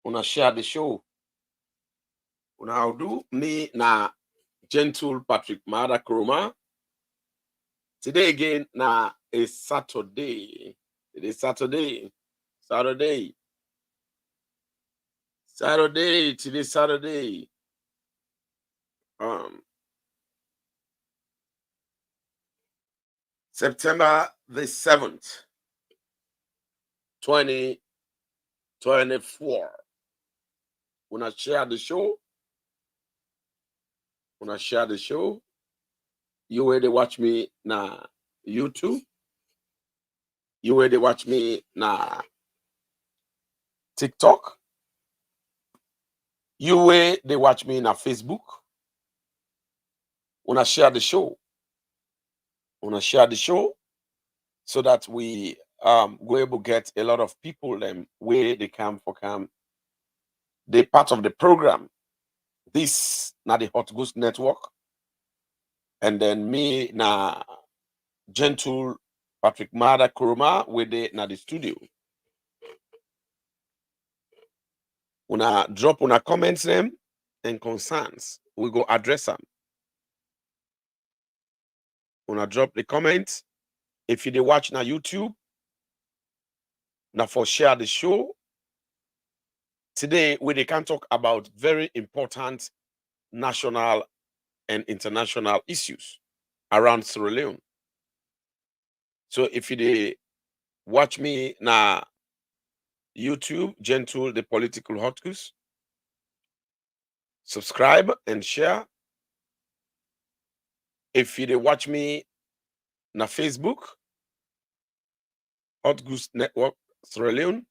Una share the show. Una how do me na gentle Patrick Mada Kuruma. Today again na a Saturday. It is Saturday. Saturday. Today Saturday. September the 7th, 2024. Una share the show. Una share the show. You where they watch me na YouTube. You where they watch me na TikTok. You where they watch me na Facebook. Wanna share the show. Wanna share the show so that we go able to get a lot of people where they come. They part of the program. This na the Hot Goose Network. And then me na gentle Patrick Mada Kuruma with the na the studio. Una drop una comments them and concerns. We go address them. Una drop the comments. If you dey watch na YouTube, now for share the show. Today we can talk about very important national and international issues around Sierra Leone. So if you dey watch me na YouTube, gentle the political hot goose, subscribe and share. If you dey watch me na Facebook, Hot Goose Network Sierra Leone,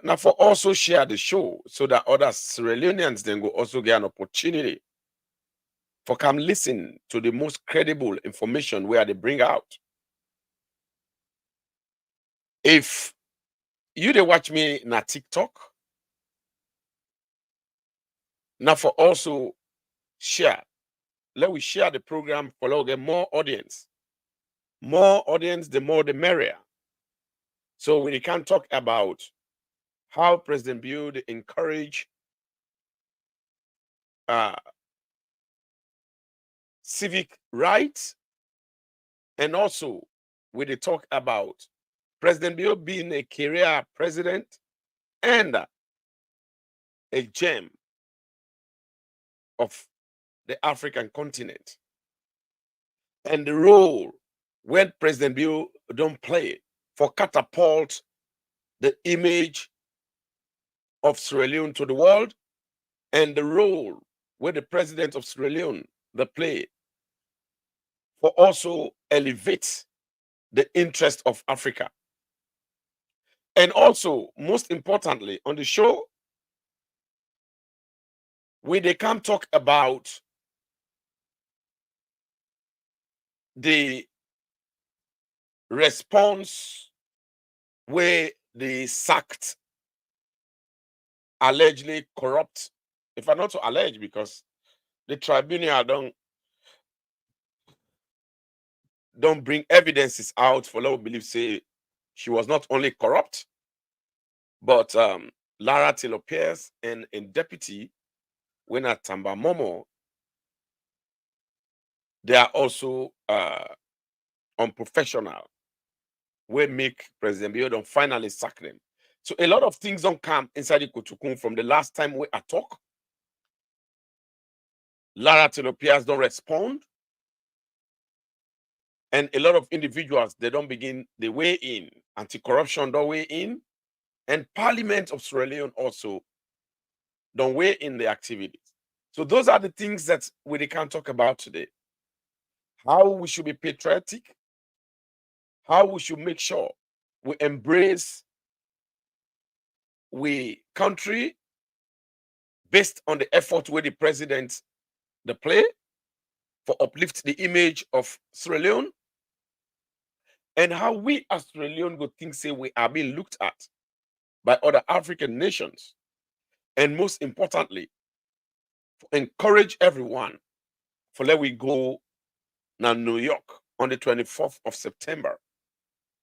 now for also share the show so that other Sierra Leoneans then go also get an opportunity for come listen to the most credible information where they bring out. If you dey watch me na TikTok, now for also share. Let we share the program for let we get more audience. More audience, the more the merrier. So we can talk about how President Bill encourage civic rights, and also we talk about President Bill being a career president and a gem of the African continent, and the role when President Bill don't play for catapult the image of Sierra Leone to the world, and the role where the president of Sierra Leone the play for also elevate the interest of Africa. And also, most importantly, on the show, they can talk about the response where they sacked allegedly corrupt, if I'm not to allege, because the tribunal don't bring evidences out for what we believe say she was not only corrupt, but Lara Taylor Pierce and deputy when at Tamba Momo, they are also unprofessional. We make President Bill don't finally sack them. So a lot of things don't come inside the Kutukun from the last time we talk. Lara Taylor Pierce don't respond. And a lot of individuals, they don't begin the way in. Anti-corruption don't weigh in. And Parliament of Sierra Leone also don't weigh in the activities. So those are the things that we can talk about today. How we should be patriotic. How we should make sure we embrace we country based on the effort where the president the play for uplift the image of Sierra Leone, and how we as Sierra Leone go think say we are being looked at by other African nations, and most importantly, encourage everyone for let we go now New York on the 24th of September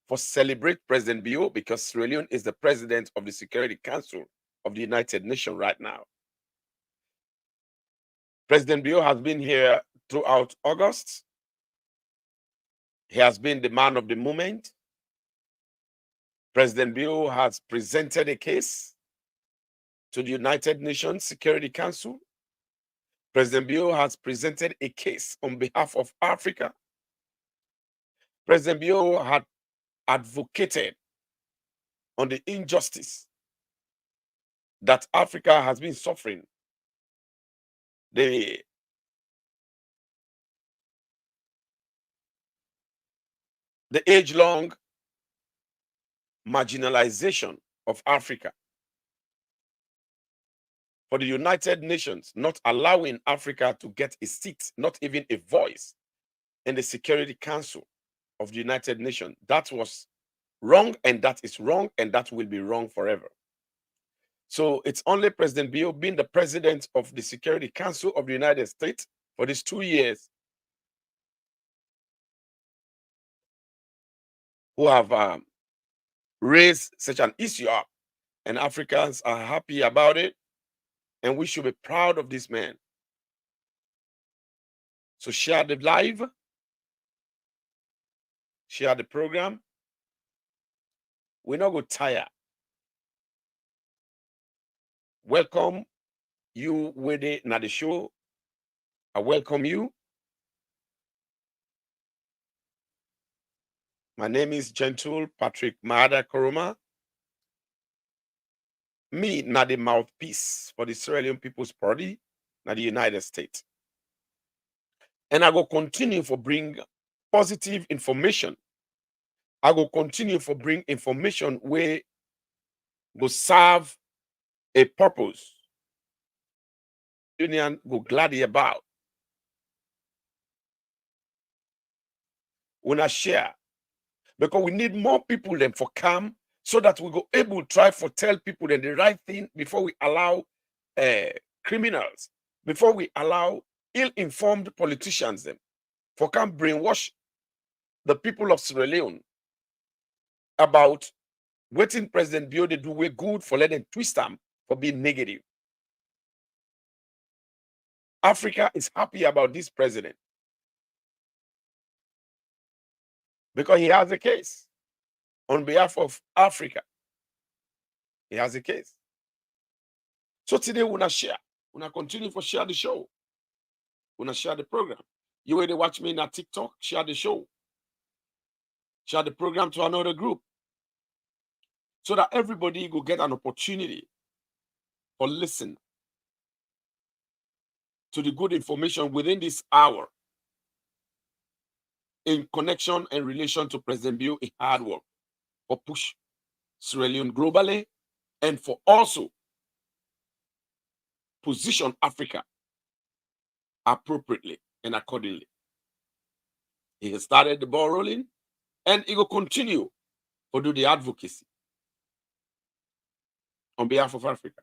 for celebrate President Bio because Sierra Leone is the president of the Security Council of the United Nations right now. President Bio has been here throughout August. He has been the man of the moment. President Bio has presented a case to the United Nations Security Council. President Bio has presented a case on behalf of Africa. President Bio had advocated on the injustice that Africa has been suffering. The age-long marginalization of Africa. For the United Nations not allowing Africa to get a seat, not even a voice in the Security Council of the United Nations. That was wrong, and that is wrong, and that will be wrong forever. So it's only President Bio being the president of the Security Council of the United States for these 2 years who have raised such an issue up, and Africans are happy about it, and we should be proud of this man. So share the live, share the program. We're not going to tire. Welcome you with it na the show. I welcome you. My name is Gentle Patrick Maada Koroma. Me na the mouthpiece for the Sierra Leone People's Party na the United States. And I will continue for bring positive information. I will continue for bring information where go serve a purpose. Union go gladly about. When I share, because we need more people than for come so that we go able to try for tell people then the right thing before we allow criminals, before we allow ill-informed politicians them for come brainwash the people of Sierra Leone about waiting President Bio they do way good for letting twist them for being negative. Africa is happy about this president because he has a case on behalf of Africa. He has a case. So today we're gonna share. We're gonna continue for share the show. We're gonna share the program. You already watch me on TikTok, share the show. Share the program to another group. So that everybody will get an opportunity for listen to the good information within this hour in connection and relation to President Bio in hard work for push Sierra Leone globally and for also position Africa appropriately and accordingly. He has started the ball rolling and he will continue to do the advocacy on behalf of Africa.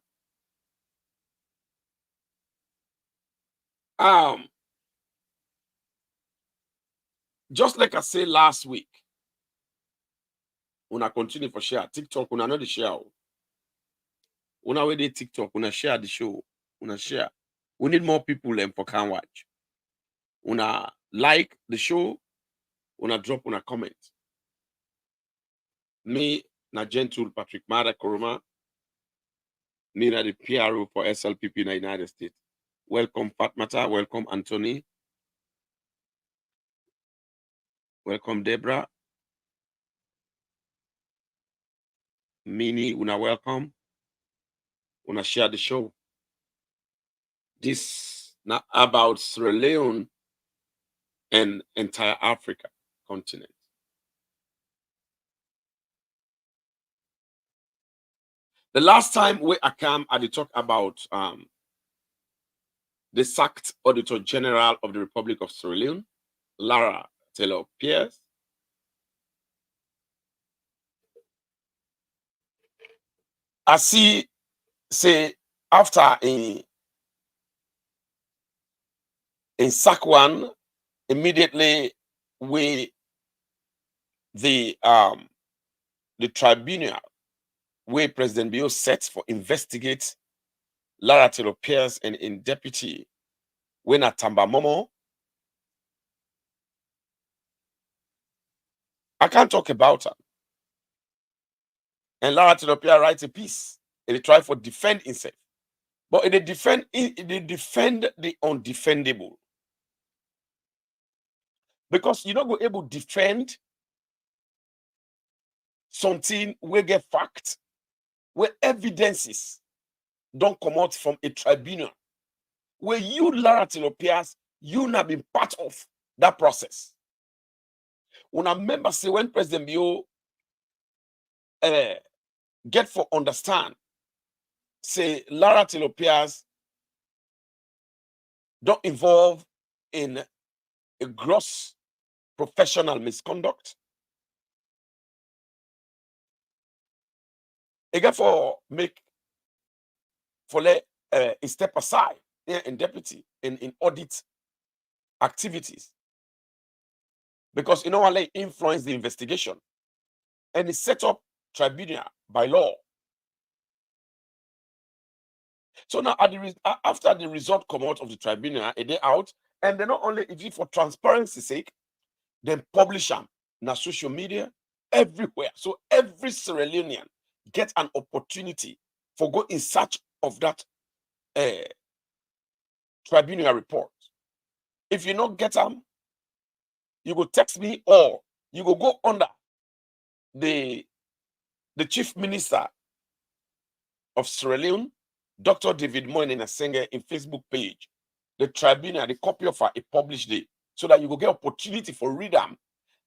Just like I said last week, when I continue for share TikTok, when I know the share, when I wait TikTok, when I share the show, when I share, we need more people than for can watch. When I like the show, when I drop, when I comment. Me, na Gentle Patrick Maada Koroma, me na the PRO for SLPP in the United States. Welcome Fatmata, welcome Anthony, welcome Deborah, Mini, una welcome, una share the show. This not about Sierra Leone and entire Africa continent. The last time I came, I did talk about the sacked Auditor General of the Republic of Sierra Leone, Lara Taylor Pierce. I see, say, after in sack one, immediately we the the tribunal where President Bio sets for investigate Lara Taylor Pierce and in deputy when at Tamba Momo. I can't talk about her. And Lara Taylor Pierce writes a piece. And they try for defend himself. But they defend the undefendable. Because you're not going to able to defend something where get facts, where evidences don't come out from a tribunal, where you, Lara Taylor Pierce, you not been part of that process. When I remember say when President Bio get for understand, say Lara Taylor Pierce don't involve in a gross professional misconduct. Again, for let a step aside in deputy in audit activities, because you know what they influence the investigation and it set up tribunal by law. So now after the result come out of the tribunal a day out, and they not only it for transparency sake, then publish them na social media everywhere. So every Sierra Leonean get an opportunity for go in search of that tribunal report. If you not get them, you go text me or you go under the chief minister of Sierra Leone, Dr. David Moyne Singer in Facebook page. The tribunal, the copy of it published it so that you go get opportunity for read them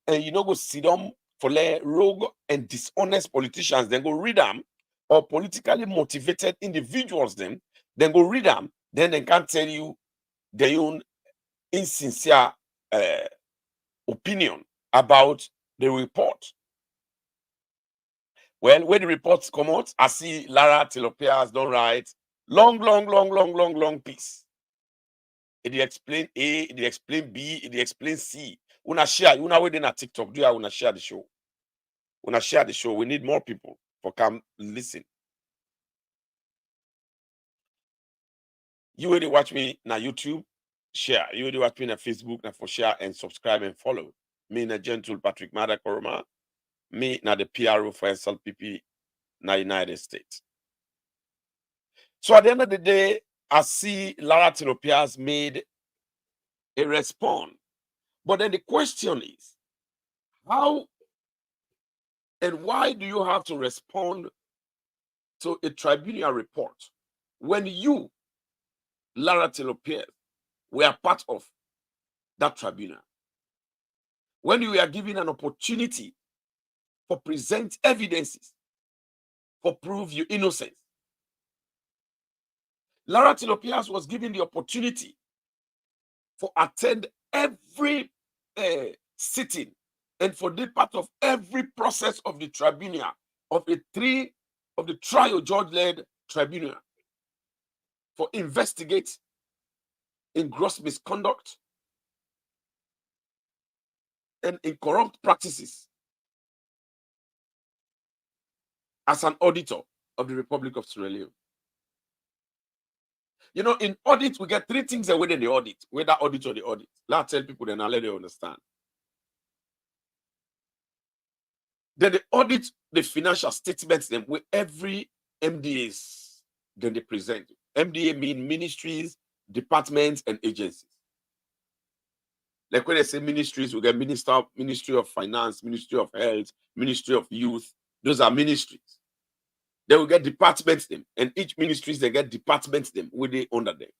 and you know go sit them for rogue and dishonest politicians, then go read them, or politically motivated individuals then go read them, then they can tell you their own insincere opinion about the report. Well, when the reports come out, I see Lara Taylor Pierce don't write long piece. It explain A, it explain B, it explain C. Una share, una within a TikTok, do you wanna share the show? Una share the show. We need more people for come listen. You already watch me na YouTube, share. You already watch me na Facebook, na for share and subscribe and follow. Me na Gentle Patrick Mada Koroma. Me na the PRO for SLPP na United States. So at the end of the day, I see Lara Taylor Pierce made a response. But then the question is, how and why do you have to respond to a tribunal report when you, Lara Taylor Pierce, were part of that tribunal? When you were given an opportunity for present evidences for prove your innocence. Lara Taylor Pierce was given the opportunity for attend every sitting and for the part of every process of the tribunal of the trial judge-led tribunal for investigate in gross misconduct and in corrupt practices as an auditor of the Republic of Sierra Leone. You know, in audit, we get three things within the audit, whether audit or the audit. Let's tell people, then I'll let you understand. Then they audit the financial statements them with every MDAs, then they present. MDA mean ministries, departments, and agencies. Like when they say ministries, we get Ministry of Finance, Ministry of Health, Ministry of Youth. Those are ministries. Then we get departments them, and each ministries they get departments them with they under them.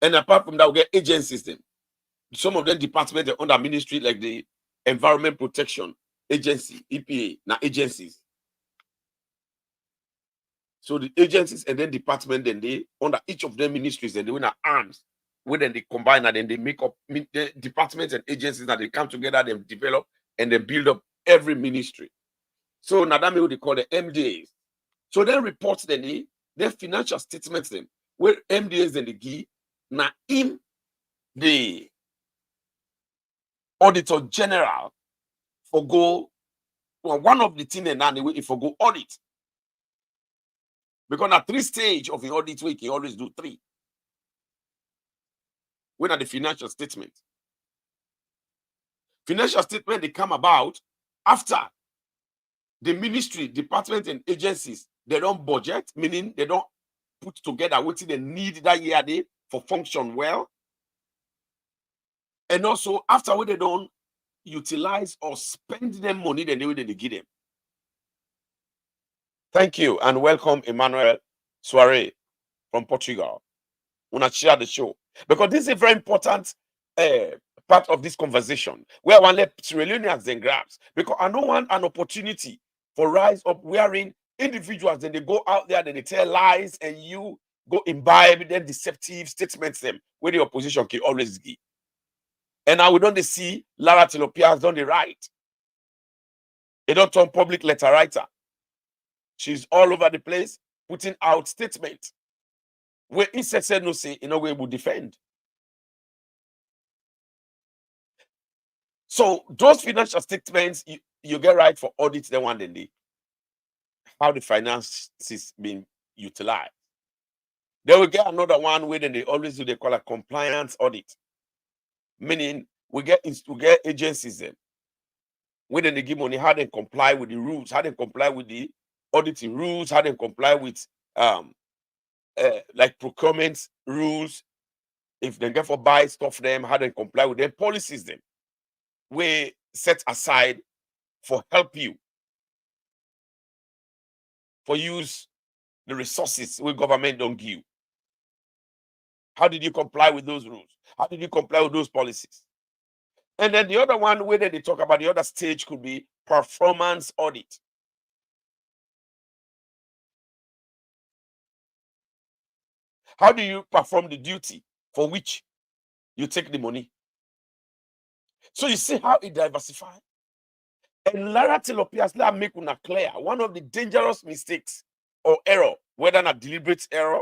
And apart from that, we get agencies them. Some of them departments are under ministry, like the Environment Protection Agency, EPA, now agencies. So the agencies and then department, then they under each of them ministries, and they win arms. When then they combine and then they make up the departments and agencies that they come together, they develop and they build up every ministry. So now that means what they call the MDAs. So then reports then their financial statements them where MDAs then they give now in the Auditor General for go, well, one of the things and anyway if for go audit. Because at 3 stage of the audit we can always do 3. When are the financial statement? Financial statement they come about after the ministry, department, and agencies they don't budget, meaning they don't put together what they need that year they for function well. And also after what they don't utilize or spend them money the way they give them. Thank you and welcome Emmanuel Soiree from Portugal. Wanna share the show because this is a very important part of this conversation where I want to let Sierra Leoneans then grabs because I don't want an opportunity for rise up wearing individuals. Then they go out there, then they tell lies, and you go imbibe then deceptive statements them where the opposition can always give. And now we don't see Lara Tilopias done the right. They don't turn public letter writer. She's all over the place putting out statements where instead said no say in a way will defend. So those financial statements you get right for audits then one day. How the finances being utilized. They will get another one where then they always do they call a compliance audit. Meaning we get agencies then. When they give money, how they comply with the rules, how they comply with the auditing rules, how they comply with like procurement rules. If they get for buy stuff them, how they comply with their policies them. We set aside for help you, for use the resources where government don't give. How did you comply with those rules? How did you comply with those policies? And then the other one where they talk about the other stage could be performance audit. How do you perform the duty for which you take the money? So you see how it diversifies. And Lara Tilopias, let make una clear one of the dangerous mistakes or error, whether not deliberate error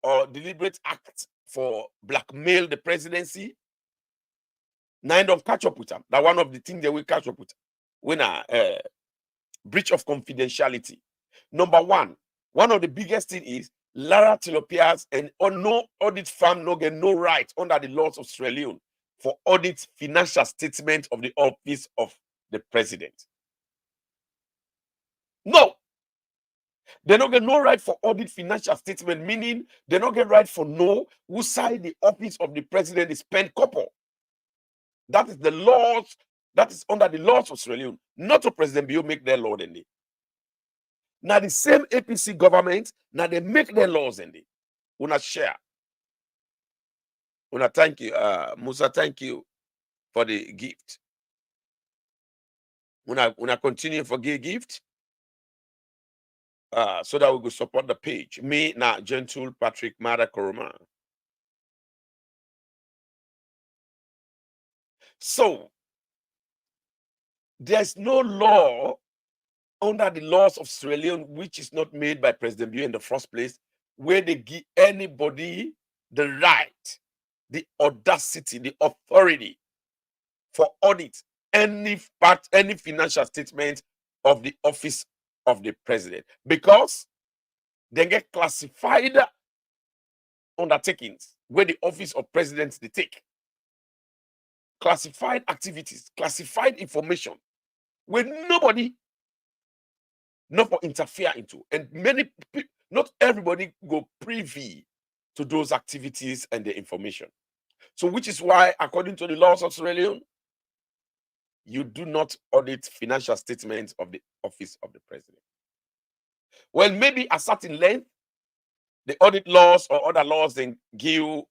or deliberate act for blackmail the presidency. Now don't catch up with them. That one of the things they will catch up with when a breach of confidentiality. Number one of the biggest thing is Lara Tilopias and no audit firm no get no right under the laws of Sierra Leone for audit financial statement of the office of the president. No, they don't get no right for audit financial statement, meaning they don't get right for know who side the office of the president is spent couple. That is the laws, that is under the laws of Sierra Leone, not to President Bio make their law in it. Now the same APC government, now they make their laws in it. Una share. Una thank you, Musa, thank you for the gift. Una continue for gift. So that we could support the page. Me now, Gentle Patrick Mada Koroma. So there's no law under the laws of Sierra Leone which is not made by President Bio in the first place, where they give anybody the right, the audacity, the authority for audit any financial statement of the office of the president, because they get classified undertakings where the office of presidents they take classified activities, classified information where nobody not for interfere into, and many people, not everybody go privy to those activities and the information. So which is why according to the laws of Sierra Leone, you do not audit financial statements of the office of the president. Well, maybe a certain length, the audit laws or other laws then give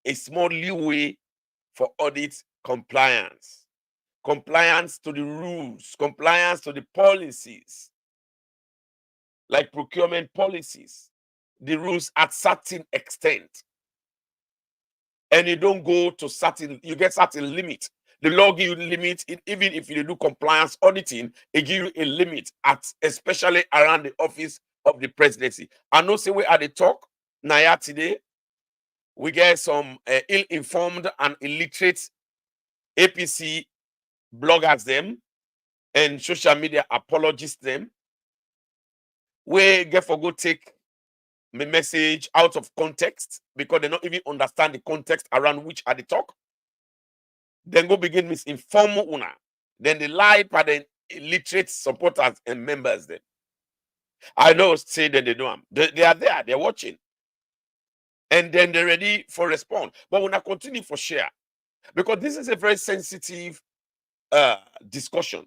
a small leeway for audit compliance. Compliance to the rules, compliance to the policies, like procurement policies, the rules at certain extent. And you don't go to certain, you get certain limit. The law give you limit, even if you do compliance auditing, it give you a limit at especially around the office of the presidency. I know say we at the talk now today, we get some ill-informed and illiterate APC bloggers them and social media apologists them. We get for go take my message out of context because they not even understand the context around which are the talk. Then go begin misinform una. Then they lie by the illiterate supporters and members. Then I know say that they know them. They are there, they're watching. And then they're ready for response. But when I continue for share, because this is a very sensitive discussion,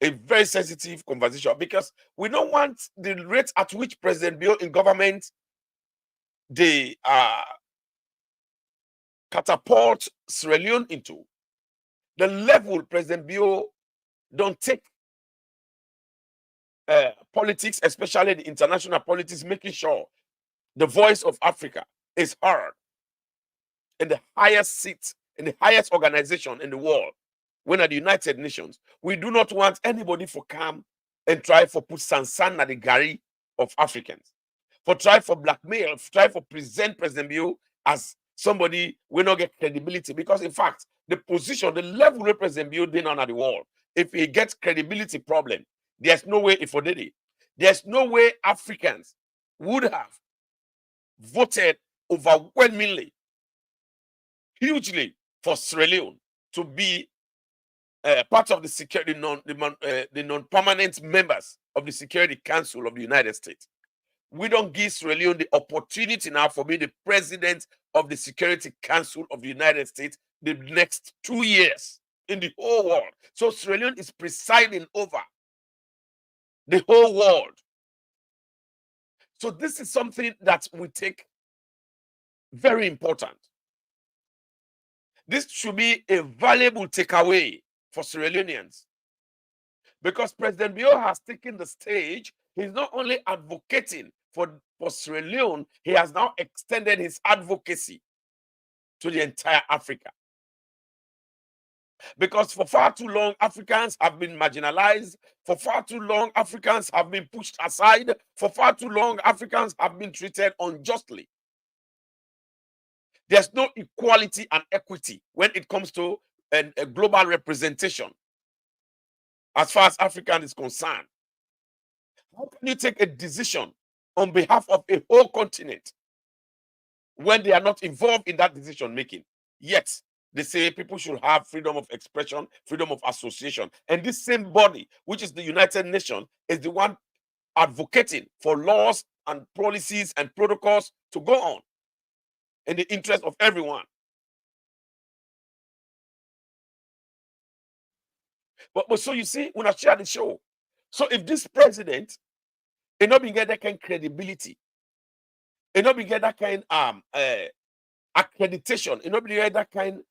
a very sensitive conversation, because we don't want the rate at which President Bill in government they catapult Sierra Leone into the level President Bill don't take politics, especially the international politics, making sure the voice of Africa is heard in the highest seat, in the highest organization in the world, when at the United Nations. We do not want anybody for come and try for put sansan at the gari of Africans, for try for blackmail, try for present President Bill as somebody will not get credibility. Because in fact, the position, the level where President Bill did on at the world, if he gets credibility problem, there's no way if did it. There's no way Africans would have voted overwhelmingly, hugely for Sierra Leone to be part of the security, the non-permanent members of the Security Council of the United States. We don't give Sierra Leone the opportunity now for being the president of the Security Council of the United States the next 2 years in the whole world. So Sierra Leone is presiding over the whole world. So this is something that we take very important. This should be a valuable takeaway for Sierra Leoneans, because President Bio has taken the stage. He's not only advocating for Sierra Leone, he has now extended his advocacy to the entire Africa. Because for far too long, Africans have been marginalized. For far too long, Africans have been pushed aside. For far too long, Africans have been treated unjustly. There's no equality and equity when it comes to a global representation as far as African is concerned. How can you take a decision on behalf of a whole continent when they are not involved in that decision making? Yet they say people should have freedom of expression, freedom of association. And this same body, which is the United Nations, is the one advocating for laws and policies and protocols to go on in the interest of everyone. But so you see, when I share the show, so if this president, it not be get that kind of credibility, it not be get that kind accreditation, it not be get that kind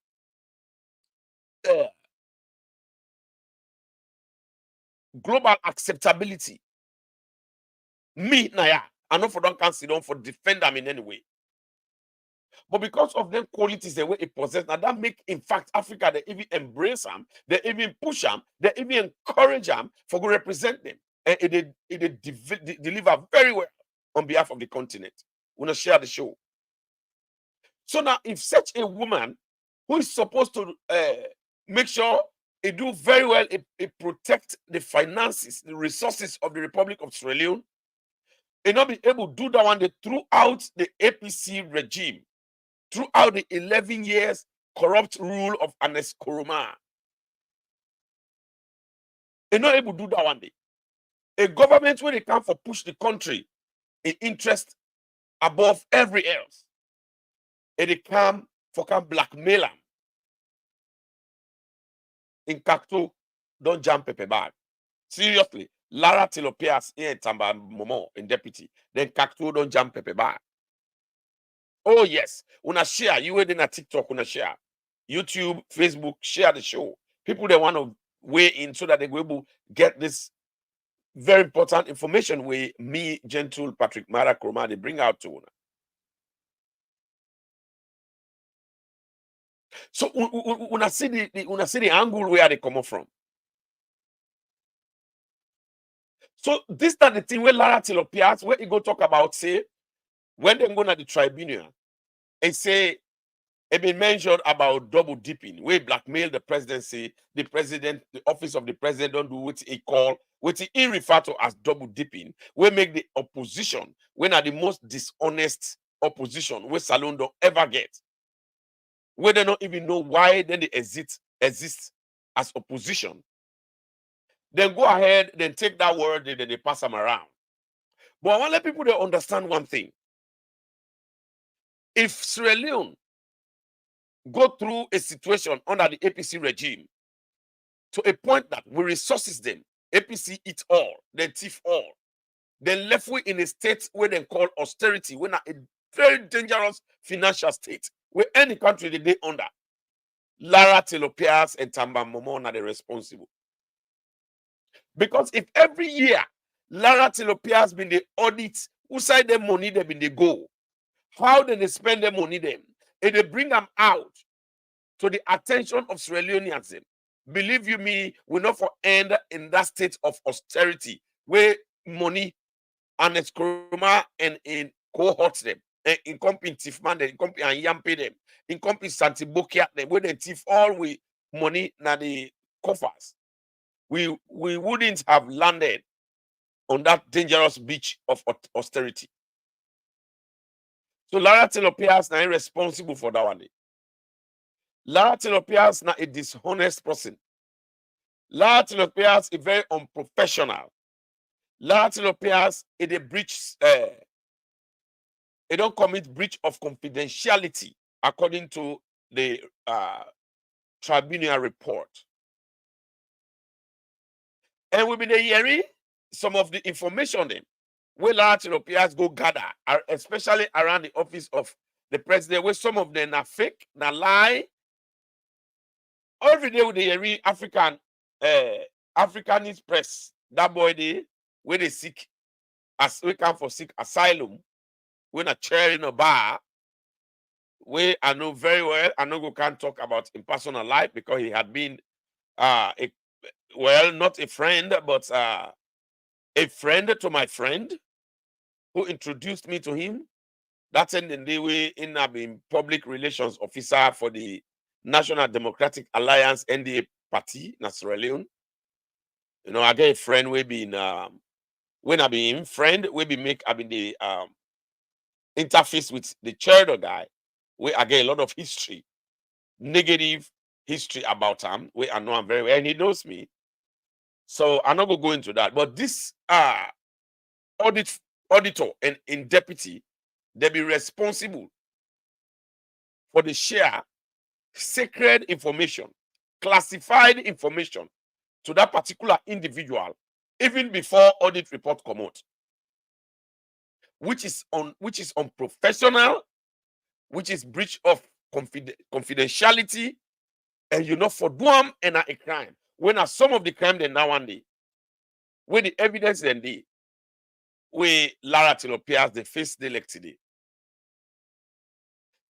global acceptability. Me, Naya, I know for don't consider for defend them in any way. But because of them qualities the way it possesses, now that make in fact Africa they even embrace them, they even push them, they even encourage them for to represent them. And it deliver very well on behalf of the continent. We want to share the show. So now, if such a woman who is supposed to make sure it do very well, it protect the finances, the resources of the Republic of Sierra Leone, it not be able to do that one throughout the APC regime, throughout the 11 years corrupt rule of Anes Koroma. It not able to do that one day. A government where they come for push the country in interest above every else. And they come for blackmail them. In Kakto, don't jump pepe bag. Seriously, Lara Tilopias in Tamba Momo in deputy. Then Kakto don't jump pepe bag. Oh yes, una share. You were in a TikTok, una share. YouTube, Facebook, share the show. People they want to weigh in so that they will able get this very important information where me, Gentle Patrick Mara Kroma, they bring out to una. So una see the angle where they come from. So this is the thing where Lara Tilopias, where he go talk about, say, when they go to the tribunal and say It been mentioned about double dipping. We blackmail the presidency, the office of the president don't do what he call, what he refer to as double dipping. We make the opposition, when are the most dishonest opposition we Salon don't ever get. We they don't even know why then they exist as opposition. Then go ahead, then take that word, then they pass them around. But I want to let people to understand one thing. If Sierra Leone go through a situation under the APC regime to a point that we resources them, APC eat all, then thief all, then left we in a state where they call austerity, when a very dangerous financial state, where any country they under. Lara Telopias and Tamba Momo are the responsible. Because if every year Lara Telopias been the audit, who side them money they been they go, how they spend their money them, and they bring them out to the attention of Sierra Leoneans. Believe you me, we not for end in that state of austerity where money and eskroma and in cohorts them, and in company Tifman, in company and Yampe them, in company Santibokia them, where they thief all we money na the coffers. We wouldn't have landed on that dangerous beach of austerity. So Lara Telopias na irresponsible for that one. Lara Telopias na a dishonest person. Lara Telopias is very unprofessional. Lara Telopias is a breach, it don't commit breach of confidentiality according to the Tribunal report. And we've been hearing some of the information then where Lara Telopias go gather, especially around the office of the president, where some of them are fake, na lie. Every day with the Africanist press, that boy they where they seek as we come for seek asylum, when a chair in a bar, where I know very well, I know we can't talk about in personal life because he had been not a friend, but a friend to my friend who introduced me to him. That's in the day we in being public relations officer for the National Democratic Alliance NDA party in Sierra Leone. You know, I get a friend we been when I been friend, we be make I been the interface with the chair guy, where I get a lot of history, negative history about him, where I know him very well, and he knows me. So I'm not gonna go into that. But this auditor and in deputy, they be responsible for the share sacred information, classified information to that particular individual, even before audit report come out, which is unprofessional, which is breach of confidentiality, and you know for them and a crime. When are some of the crime then now one day, when the evidence then they, we Lara Telopias they face the elect today.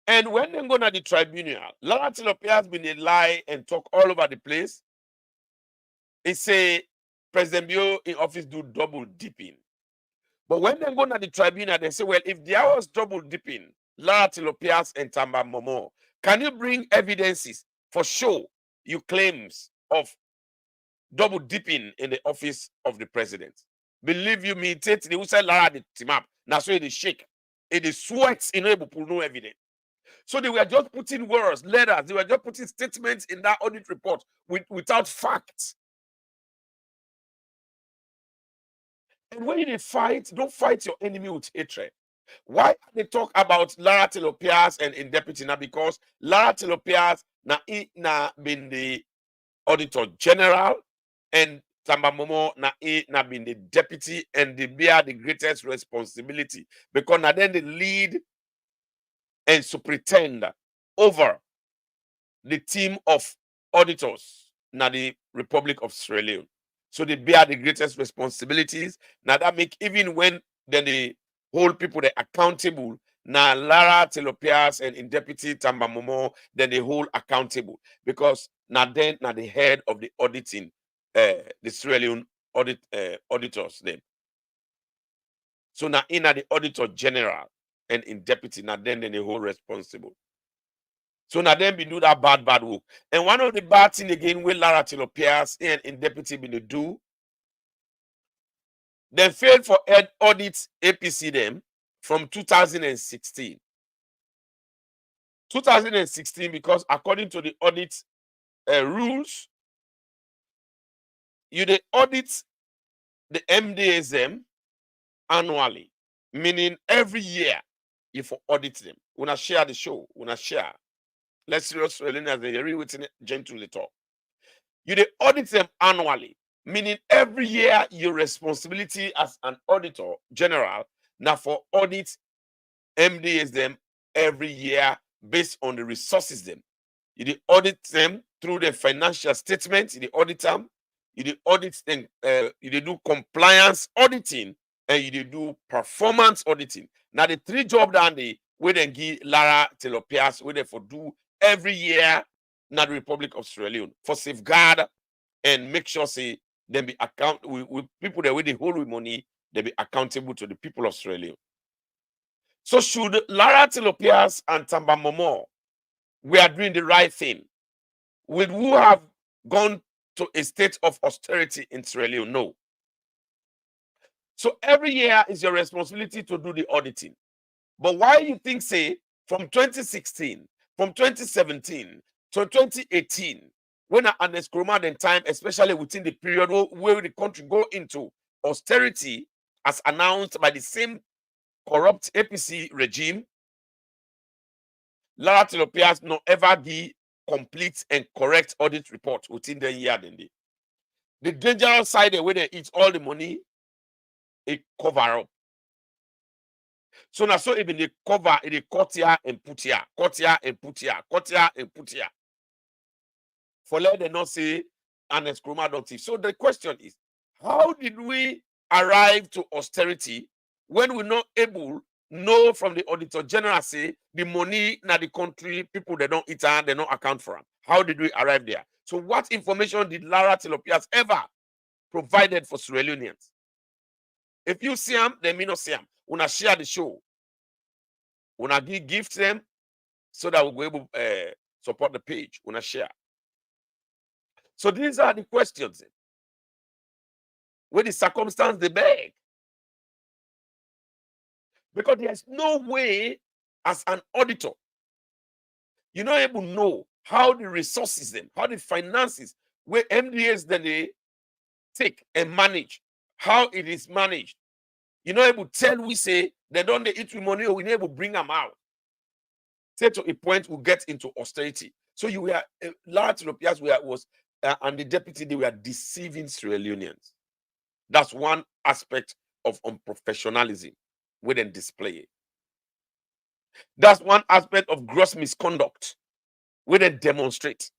And when they go to the tribunal, Lara Telopias been a lie and talk all over the place. He say President Bio in office do double dipping. But when they go to the tribunal, they say, well, if there was double dipping, Lara Telopias and Tamba Momo, can you bring evidences for show your claims of double dipping in the office of the president? Believe you me, Tate, they will say Lara the team up. That's why they shake. It is sweats in able to no evidence. So they were just putting words, letters, they were just putting statements in that audit report without facts. And when they fight, don't fight your enemy with hatred. Why they talk about Lara Telopias and in deputy now? Because Lara Telopias na been the auditor general and Tamba Momo na been the deputy, and they bear the greatest responsibility because now then they lead and superintend over the team of auditors na the Republic of Sierra Leone. So they bear the greatest responsibilities. Now that make even when then they hold people they accountable, now Lara Telopias and in deputy Tamba Momo, then they hold accountable because now then now the head of the auditing the Sierra Leone auditors them. So now in the auditor general and in deputy, now then they hold responsible. So now them be do that bad work. And one of the bad thing again with Lara Tilopias and in deputy be do, they failed for audit APC them from 2016. 2016, because according to the audit rules, you they audit the MDSM annually, meaning every year you for audit them. When share the show, when share, let's see as they read within gently talk. You they audit them annually, meaning every year your responsibility as an auditor general now for audit MDSM every year based on the resources them. You dey audit them through the financial statements, you dey audit them, you dey audit them, you dey do compliance auditing, and you dey do performance auditing. Now the three jobs that they where they give Lara Telopias where they for do every year in the Republic of Sierra Leone for safeguard and make sure say them be account with people that with the hold with money, they be accountable to the people of Sierra Leone. So should Lara Telopias and Tamba Momo we are doing the right thing? Would who have gone to a state of austerity in Sierra Leone? No. So every year is your responsibility to do the auditing. But why you think, say, from 2016, from 2017 to 2018, when an escromaden time, especially within the period where the country go into austerity, as announced by the same corrupt APC regime, Lara Telopias not ever give complete and correct audit report within the year. The dangerous side where they eat all the money, it cover up. So now so even the cover, it cut here and put here, cut here and put here, cut here and put here. For let them not say an escroma don't thief. So the question is, how did we arrive to austerity when we're not able know from the auditor general say the money na the country people they don't eat and they don't account for them? How did we arrive there? So what information did Lara Telopias ever provided for Sierra Leoneans? If you see them, they may not see them. Una share the show. Una give gift them so that we'll be able to support the page. Una share. So these are the questions. Where the circumstance they beg. Because there's no way as an auditor, you're not able to know how the resources then, how the finances, where MDAs then they take and manage, how it is managed. You're not able to tell we say they don't they eat with money or we able to bring them out. Say to a point we get into austerity. So you were large Europeans was and the deputy they were deceiving Sierra Leoneans. That's one aspect of unprofessionalism we then display it. That's one aspect of gross misconduct we then demonstrate.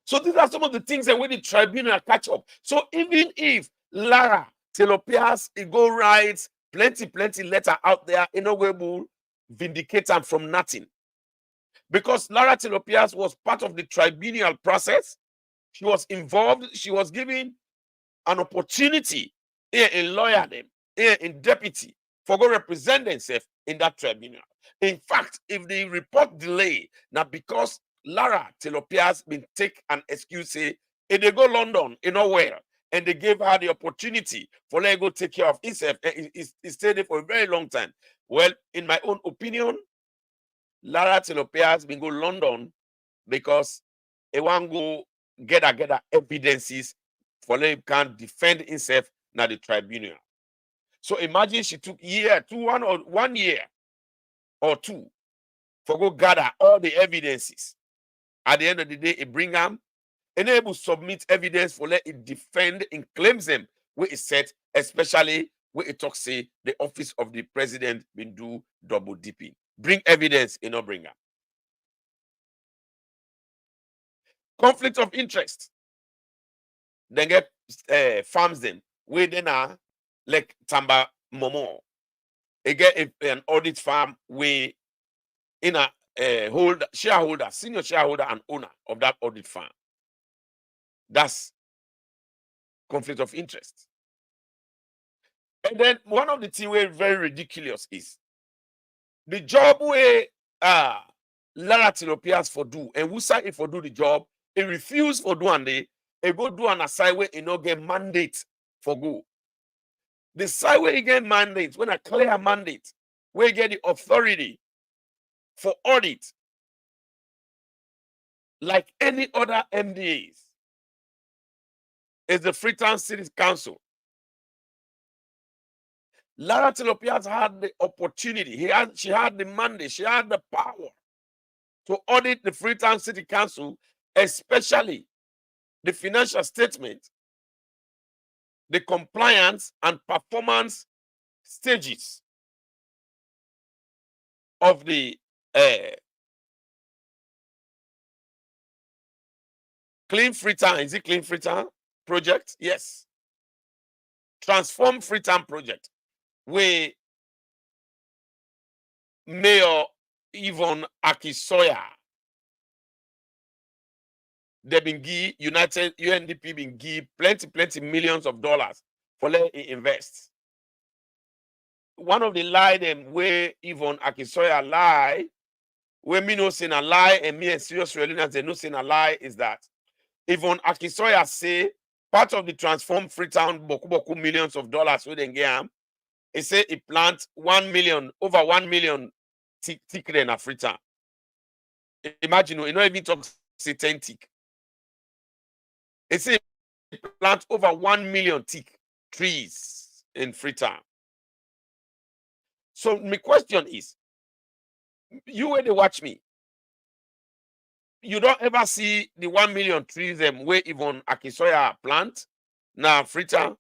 So these are some of the things that when the tribunal catch up. So even if Lara Telopias go writes plenty letter out there, inaugural vindicate them from nothing. Because Lara Telopias was part of the tribunal process, she was involved, she was given an opportunity here in lawyer them, here in deputy, for go represent themselves in that tribunal. In fact, if the report delay, now because Lara Telopias been take an excuse, say, if they go London, well, and they gave her the opportunity for let go take care of himself, and he stayed there for a very long time. Well, in my own opinion, Lara Telopias been go London because he want go get evidences for let him can defend himself na the tribunal. So imagine she took one year or two for go gather all the evidences. At the end of the day, it bring them, enable submit evidence for let it defend and claims them where it said, especially where it talks say the office of the president been do double dipping. Bring evidence, not bring them. Conflict of interest. Then get farms them where then are like Tamba Momo. They get an audit farm where in a shareholder, senior shareholder and owner of that audit farm. That's conflict of interest. And then one of the things where very ridiculous is the job where Lara Tilopias for do, and who say if for do the job, he refuse for do and they go do an aside where he no get mandate for go. The side where he get mandate, when a clear mandate, where he get the authority for audit, like any other MDAs, is the Freetown City Council. Lara Tilopias had the opportunity, she had the mandate, she had the power to audit the Freetown City Council, especially the financial statement, the compliance and performance stages of the Clean Freetown. Is it Clean Freetown project? Yes. Transform Freetown project, where Mayor Yvonne Akisoya, they been give United UNDP been give plenty millions of dollars for let it invest. One of the lie them where Yvonne Akisoya lie, where me no saying a lie and me and serious Religions they no saying a lie is that Yvonne Akisoya say part of the transform Freetown boku millions of dollars where they get am, he say he plant 1 million, over 1 million tick in a Freetown. Imagine, you know even talk say 10 tick. He say he plant over 1 million tick trees in Freetown. So my question is, you where they watch me, you don't ever see the 1 million trees where Yvonne Akisoya plant na Freetown?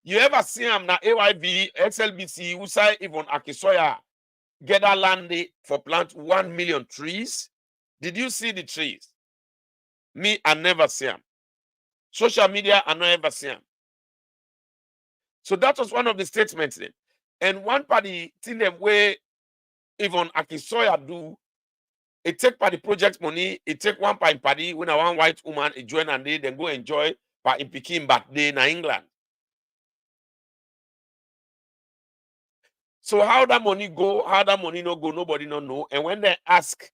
You ever see them na AYV, XLBC, who say Yvonne Akisoya get that land for plant 1 million trees? Did you see the trees? Me, I never see them. Social media, I never see them. So that was one of the statements then. And one party thing them where Yvonne Akisoya do, it take by the project money, it take one party when a one white woman join and they then go enjoy by in Peking birthday in England. So how that money go, how that money no go, nobody no know. And when they ask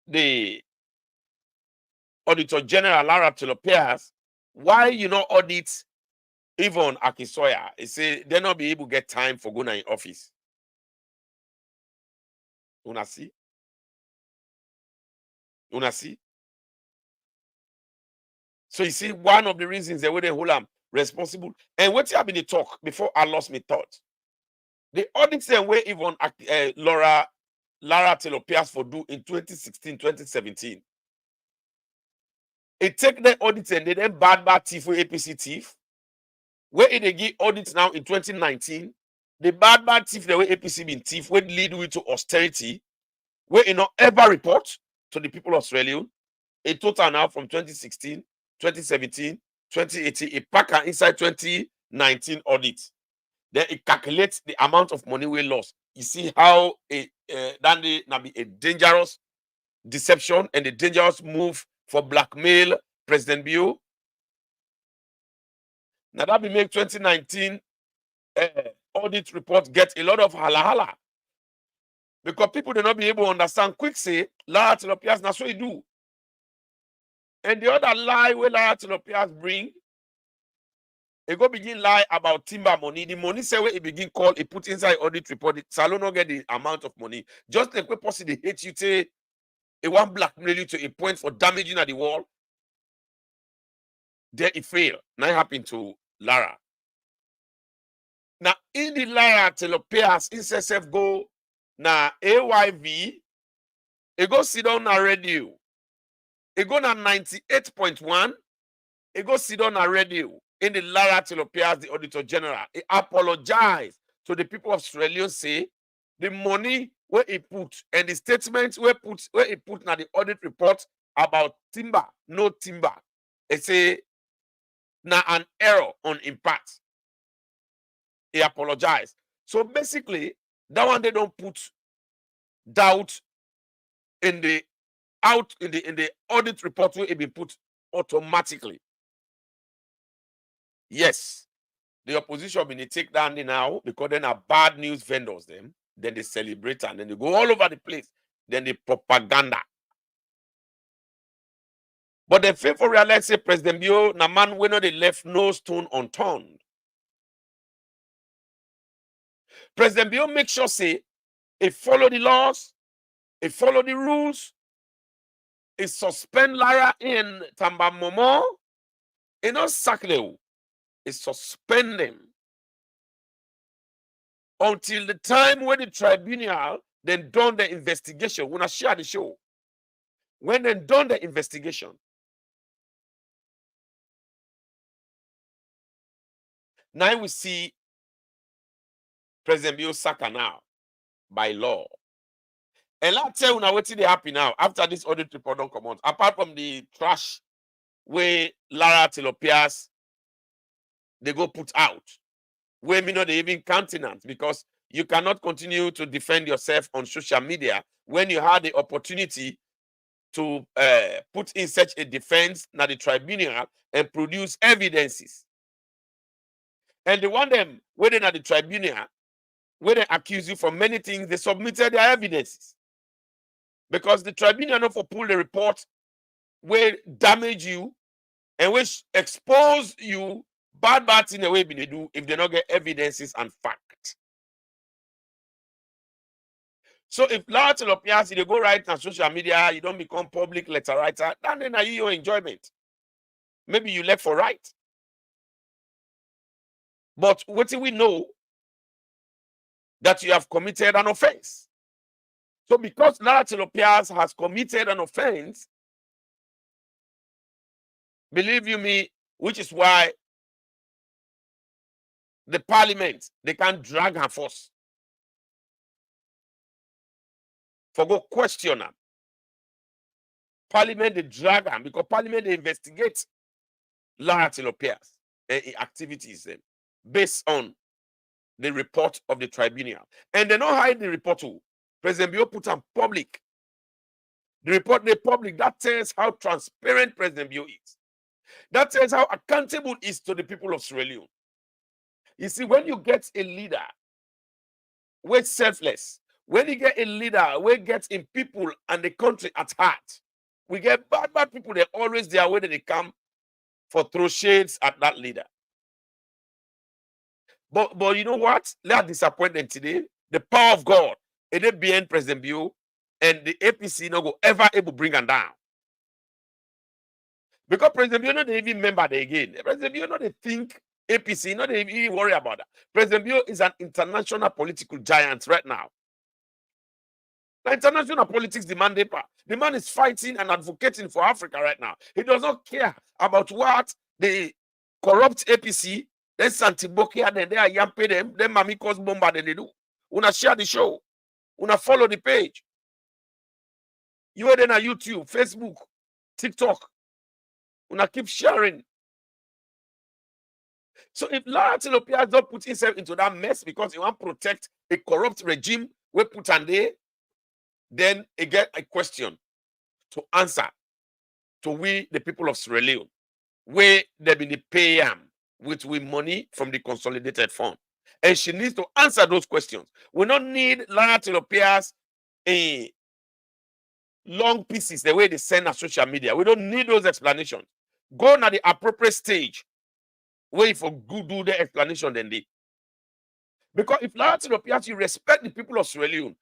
the Auditor General Lara Tilopias, why you not audit Yvonne Akisoya? He say they not be able to get time for going in office. Una see? Una see? So you see, one of the reasons they wouldn't hold them responsible. And what you have been the talk before I lost my thought. The audits and where Yvonne Lara Tilopias for do in 2016, 2017. It take the audits and they then bad thief for APC thief. Where they give audits now in 2019, the bad thief the way APC been thief would lead you to austerity, where it not ever report to the people of Australia. A total now from 2016, 2017, 2018, it pack inside 2019 audit. Then it calculates the amount of money we lost. You see how that be a dangerous deception and a dangerous move for blackmail President Bio. Now that will make 2019 audit report get a lot of hala because people do not be able to understand quick say Lara Tilopias that's what he do. And the other lie where Lara Tilopias bring, he go begin lie about timber money. The money say where he begin call, he put inside audit report. Salon not get the amount of money. Just like we possibly hate you say he want blackmail you to a point for damaging at the wall. Then it fail. Now it happened to Lara. Now in the Lara Tilopias in go na AYV, it go sit down na radio. It go na 98.1. It go sit down na radio. In the Lara Tilopias, the Auditor General, he apologized to the people of Australia. Say the money where he put and the statements where he put na the audit report about timber, no timber. He say na an error on impact. He apologized. So basically, that one they don't put doubt in the audit report where it be put automatically. Yes, the opposition been take down now because then are bad news vendors them. then they celebrate, and then they go all over the place. Then they propaganda. But the faithful realize say President Bio, na man when they left no stone unturned. President Bio make sure say he follow the laws, he follow the rules, he suspend Lara in Tamba Momo, he not sack them, he suspend them until the time when the tribunal then done the investigation. When I share the show, when they done the investigation, now we see President Bio Saka now by law. And let's tell you now what they happen now after this audit report don't come out. Apart from the trash where Lara Tilopias they go put out, where me not even countenance, because you cannot continue to defend yourself on social media when you had the opportunity to put in such a defense na the tribunal and produce evidences. And the one them waiting at the tribunal, where they accuse you for many things, they submitted their evidences. Because the tribunal not for pull the report will damage you and which expose you bad in the way they do if they not get evidences and fact. So if Lara Tilopias they go write on social media, you don't become public letter writer, then are you your enjoyment. Maybe you left for right. But what do we know? That you have committed an offense. So because Lara Tilopias has committed an offense, believe you me, which is why the parliament, they can't drag her force. For go question her. Parliament, they drag her because parliament, they investigate Lara Tilopias activities based on the report of the tribunal. And they don't hide the report too. President Bio put on public. The report they public, that tells how transparent President Bio is. That tells how accountable he is to the people of Sierra Leone. You see, when you get a leader who is selfless, when you get a leader who gets in people and the country at heart, we get bad people, they're always there where they come for throw shades at that leader. But you know what? Let's disappoint them today. The power of God, it is behind President Bio, and the APC not go ever able to bring them down. Because President Bio not even member there again. President Bio not they think APC, not they even worry about that. President Bio is an international political giant right now. The international politics demand paper. The man is fighting and advocating for Africa right now. He does not care about what the corrupt APC, then Santibokia, then they are yamping them, then Mamikos Bomba, then they do. Una share the show. Una follow the page. You are then on YouTube, Facebook, TikTok. Una keep sharing. So if Lara Tilopias don't put himself into that mess because he want to protect a corrupt regime we put on there, then he get a question to answer to we, the people of Sierra Leone, where they been pay him with money from the consolidated fund. And she needs to answer those questions. We don't need Lara Tilopias a long pieces the way they send on social media. We don't need those explanations. Go na the appropriate stage where for good do the explanation then they. Because if Lara Tilopias, you respect the people of Sierra Leone,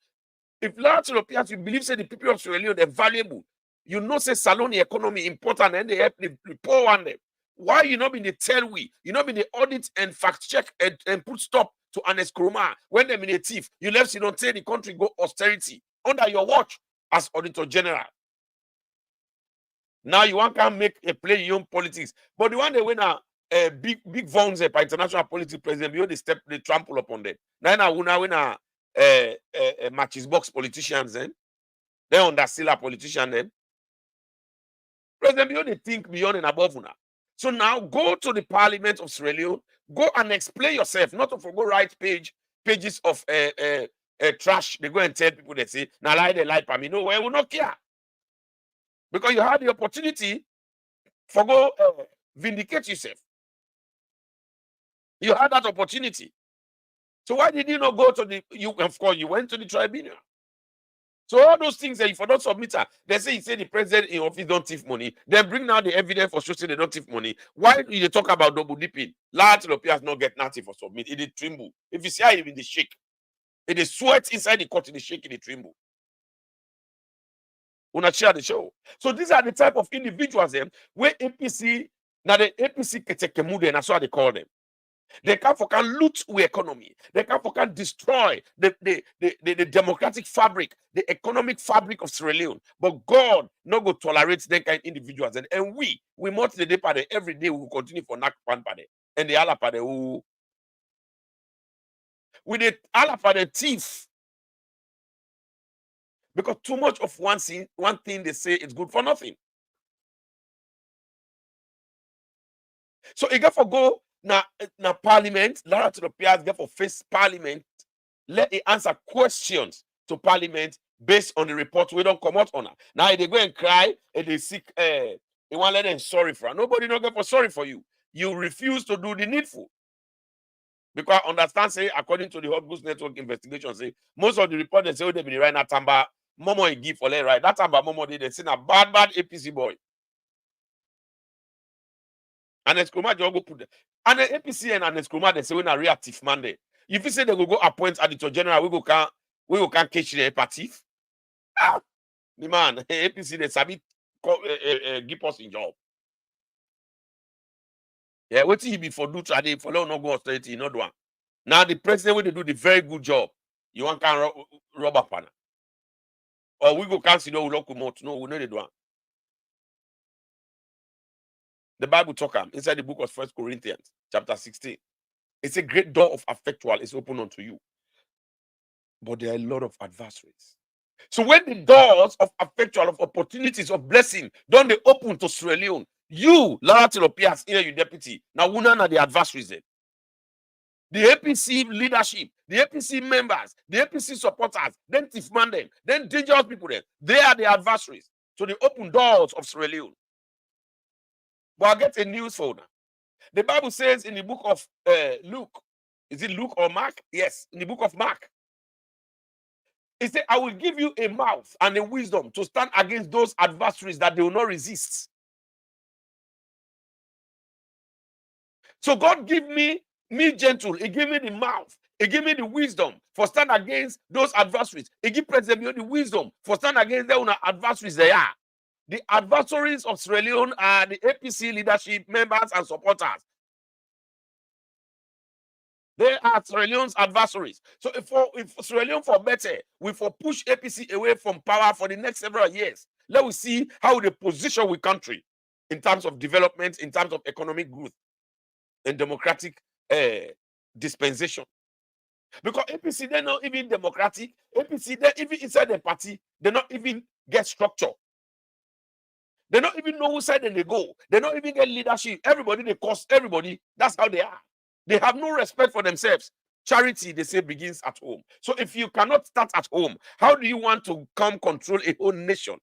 if Lara Tilopias, you believe say the people of Sierra Leone they're valuable, you know say Saloni economy important and they help the poor one them. Why you not been the tell we? You not been the audit and fact check and put stop to Ernest Kroma when them in a thief? You left you don't tell the country go austerity under your watch as Auditor General. Now you want to make a play your own politics, but the one they win big vones by international politics, President Bio they trample upon them. Now win matches box politicians then. They undersell politician then. President Bio they think beyond and above now. So now go to the Parliament of Sierra Leone, go and explain yourself, not to go write pages of trash. They go and tell people they say, now lie they lie for me. No, we will not care. Because you had the opportunity for go vindicate yourself. You had that opportunity. So why did you not go to the, of course, you went to the tribunal. So all those things that if you don't submit her, they say the president in office don't thief money. Then bring now the evidence for showing they don't thief money. Why do you talk about double dipping? Large Europeans not get nothing for submit. It is tremble. If you see how it in the shake, it is sweat inside the court, it is shake, it is tremble. Una share the show. So these are the type of individuals where APC, now the APC ketekemude, and that's what they call them. They can loot the economy. They can destroy the democratic fabric, the economic fabric of Sierra Leone. But God not go tolerate that kind of individuals. And we must the day party every day. We will continue for nak pan party and the ala party who with the ala party thief. Because too much of one thing they say is good for nothing. So you got to go na parliament, Lara to the peers get for face parliament, let it answer questions to parliament based on the report we don't come out on her. Now they go and cry and they seek they want to let them sorry for her. Nobody not get for sorry for you. You refuse to do the needful. Because I understand, say, according to the Hot Goose Network investigation, say most of the report they say they be right now Tamba Momo and give for let right. That Tamba Momo they seen a bad APC boy. And Eskroma just go put them. And the APC and Eskroma they say when a reactive man there. If you say they will go appoint Auditor General, we go can catch the hepatif. Ah, the man, APC they sabi give us in job. Yeah, what he be for do today for no go austerity, not one. Now the president will do the very good job. You want can rob up on. Or we go cancel no local mouth. No, we know they do one. The Bible talk inside the book of 1 Corinthians, chapter 16. It's a great door of effectual is open unto you. But there are a lot of adversaries. So when the doors of effectual, of opportunities, of blessing, don't they open to Sierra Leone? You, Lara Tilopias, here you deputy. Now, we are the adversaries then. The APC leadership, the APC members, the APC supporters, then Tifman them, then dangerous people then. They are the adversaries. So they open doors of Sierra Leone. But I get a news for now. The Bible says in the book of Luke, is it Luke or Mark? Yes, in the book of Mark. It said, I will give you a mouth and a wisdom to stand against those adversaries that they will not resist. So God give me gentle. He give me the mouth. He give me the wisdom for stand against those adversaries. He give President the wisdom for stand against their adversaries they are. The adversaries of Sierra Leone are the APC leadership members and supporters. They are Sierra Leone's adversaries. So if Sierra Leone for better, we for push APC away from power for the next several years. Let us see how they position the country in terms of development, in terms of economic growth and democratic dispensation. Because APC, they're not even democratic. APC, they're even inside the party, they not even get structure. They don't even know whose side they go. They don't even get leadership. Everybody, they cost everybody. That's how they are. They have no respect for themselves. Charity, they say, begins at home. So if you cannot start at home, how do you want to come control a whole nation?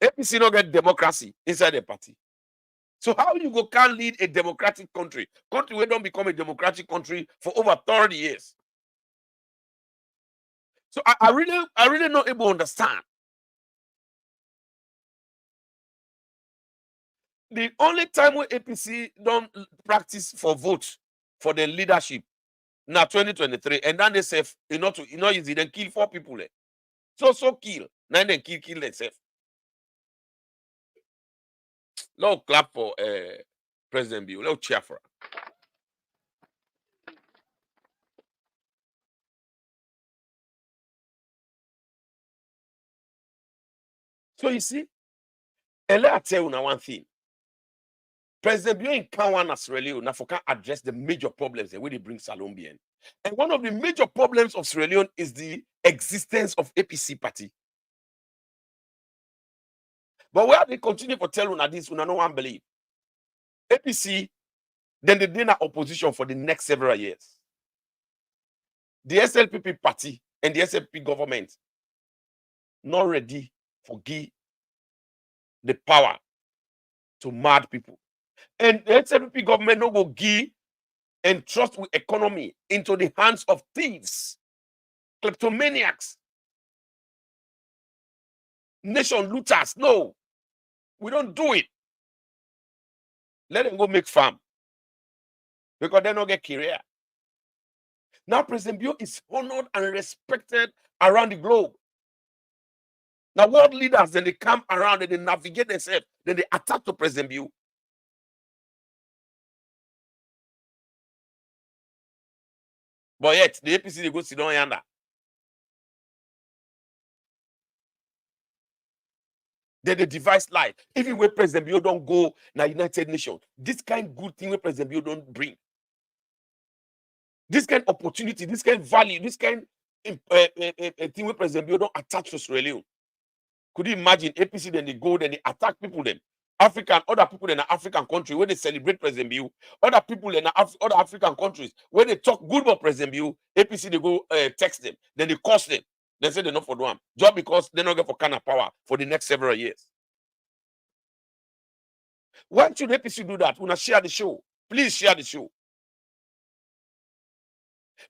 APC not get democracy inside the party. So how you can lead a democratic country? Country where don't become a democratic country for over 30 years. So I really not able to understand. The only time when APC don't practice for votes for the leadership now 2023, and then they say not easy, then kill 4 people. So kill. Now then kill themselves. Let's clap for President Bill. Let's cheer for her. So you see, and let me tell you now one thing. President Bill in Kawan Sierra Leone now can address the major problems that they bring Salombian. And one of the major problems of Sierra Leone is the existence of APC party. But where they continue to tell you this, no one believe. APC, then they did opposition for the next several years. The SLPP party and the SLP government not ready for give the power to mad people. And the SLPP government no go give entrust with economy into the hands of thieves, kleptomaniacs, nation looters. No, we don't do it. Let them go make farm because they don't get career. Now, President Bio is honored and respected around the globe. Now, world leaders, then they come around and they navigate themselves, then they attack to President Bio. But yet, the APC, they go sit down yonder. Then they devise lie. Even when President Bio don't go na United Nations, this kind of good thing when President Bio don't bring. This kind of opportunity, this kind of value, this kind of thing when President Bio don't attach to Sierra Leone. Could you imagine APC then they go, then they attack people then? African, other people in the African country where they celebrate President Bio, other people in other African countries where they talk good about President Bio, APC they go text them, then they curse them. They say they're not for them, just because they're not get for kind of power for the next several years. Why should APC do that? Wanna share the show? Please share the show.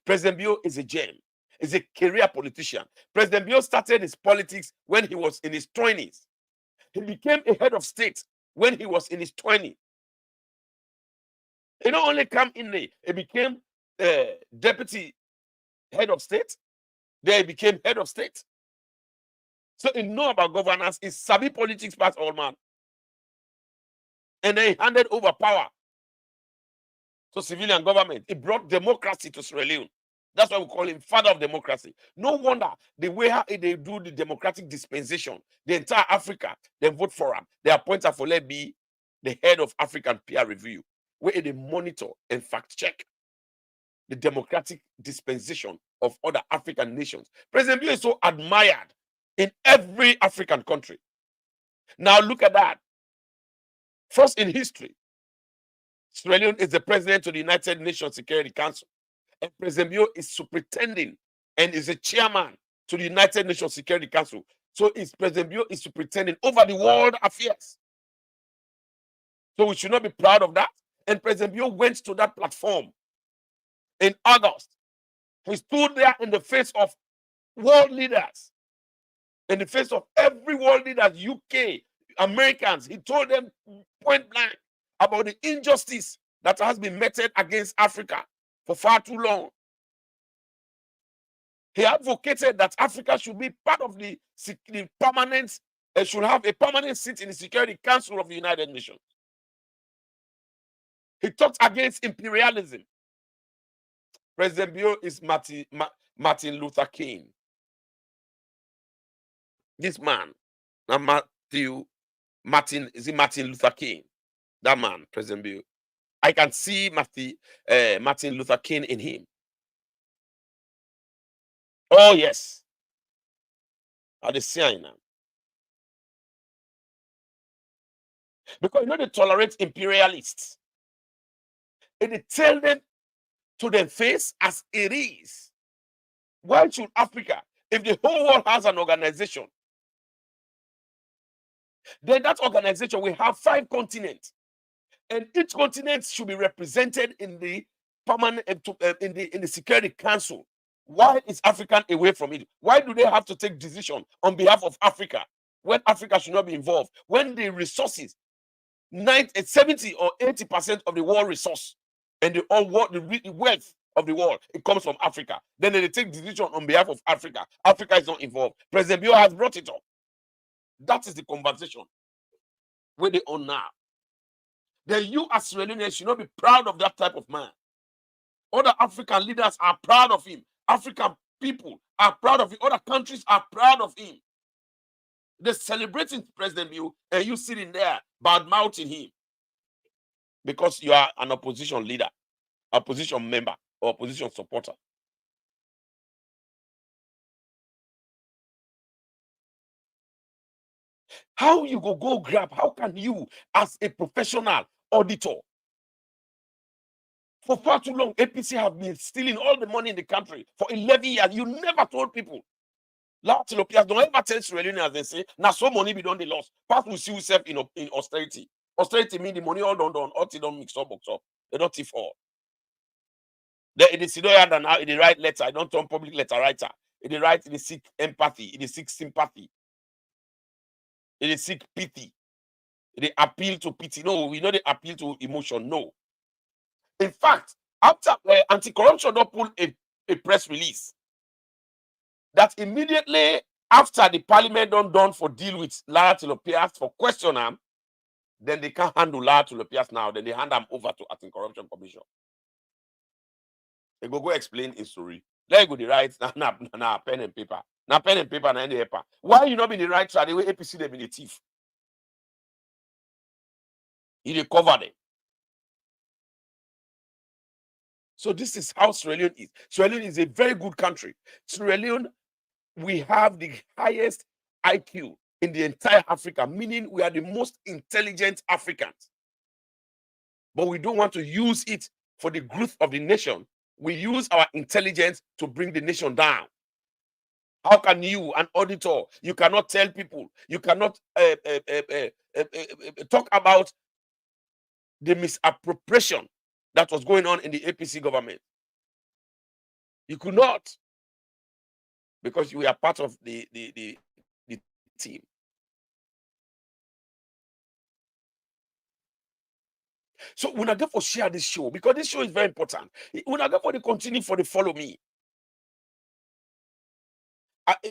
President Bio is a gem. Is a career politician. President Bio started his politics when he was in his 20s. He became a head of state when he was in his 20s. He not only come in there, he became deputy head of state. Then he became head of state. So he know about governance. He sabi politics past all man. And then he handed over power to civilian government. He brought democracy to Sierra Leone. That's why we call him father of democracy. No wonder the way how they do the democratic dispensation, the entire Africa, they vote for him. They appoint her for let be the head of African peer review, where they monitor and fact check the democratic dispensation of other African nations. President Bio is so admired in every African country. Now look at that. First in history, Sierra Leone is the president to the United Nations Security Council. And President Bio is superintending and is a chairman to the United Nations Security Council. So President Bio is superintending over the world affairs. So we should not be proud of that. And President Bio went to that platform in August. He stood there in the face of world leaders, in the face of every world leader, UK, Americans. He told them point blank about the injustice that has been meted against Africa for far too long. He advocated that Africa should be part of the permanent, should have a permanent seat in the Security Council of the United Nations. He talked against imperialism. President Bio is Martin Luther King. This man, now Martin Luther King? That man, President Bio. I can see Martin Luther King in him. Oh, yes. Are they seeing now? Because you know they tolerate imperialists. And they tell them to their face as it is. Why should Africa, if the whole world has an organization, then that organization will have 5 continents. And each continent should be represented in the permanent in the Security Council. Why is Africa away from it? Why do they have to take decision on behalf of Africa when Africa should not be involved? When the resources, 70 or 80% of the world resource and the wealth of the world, it comes from Africa. Then they take decision on behalf of Africa. Africa is not involved. President Bio has brought it up. That is the conversation where they own now. Then you as Sierra Leoneans should not be proud of that type of man. Other African leaders are proud of him. African people are proud of him. Other countries are proud of him. They're celebrating President Bio, and you sitting there bad-mouthing him because you are an opposition leader, opposition member, or opposition supporter. How you go grab? How can you, as a professional auditor, for far too long, APC have been stealing all the money in the country for 11 years. You never told people. Last Europeans don't ever tell Sierra Leoneans, they say, now so money be done the loss. Past will see yourself in austerity. Austerity means the money all done, all they don't mix up, box up. They don't thief all. It is and now it write letter. I don't turn public letter writer. It write, it seek empathy, it seek sympathy, it seek pity. They appeal to pity. No, we know they appeal to emotion. No. In fact, after anti-corruption don't pull a press release that immediately after the parliament done for deal with Lara Tilopias for question them, then they can't handle Lara Tilopias now. Then they hand them over to Anti-Corruption Commission. They go explain his story. Let go the right now pen and paper. Now pen and paper and the paper. Why you not be the right track? The way APC them in the thief. He cover them. So this is how Sierra Leone is. Sierra Leone is a very good country. Sierra Leone, we have the highest IQ in the entire Africa, meaning we are the most intelligent Africans. But we don't want to use it for the growth of the nation. We use our intelligence to bring the nation down. How can you, an auditor, you cannot tell people, you cannot talk about the misappropriation that was going on in the APC government? You could not, because you are part of the team. So when I go for share this show, because this show is very important. When I go for the continue for the follow me,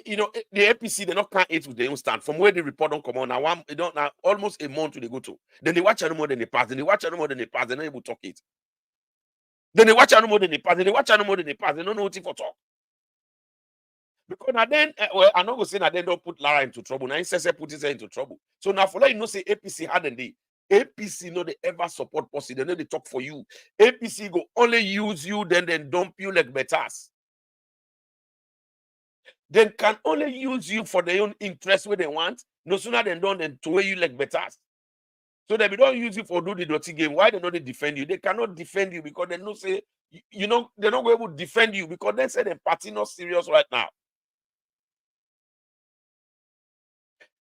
you know, the APC, they not can't eat with their own stand. From where the report don't come on now, now almost a month they go to. Then they watch more than they pass. Then they watch more than they pass. They're not able to talk it. Then they watch more than they pass. Then they watch more than they pass. They don't know what for talk. Because now then, well, I'm not going to say that they don't put Lara into trouble. Now Insese put his into trouble. So now for you know, say APC had and they APC no they ever support policy. They know they talk for you. APC go only use you, then dump you like betas. Then can only use you for their own interest where they want. No sooner than done than to weigh you like betas. So they don't use you for do the dirty game. Why they not they defend you? They cannot defend you because they know say you know they're not able to defend you because they say the party not serious right now.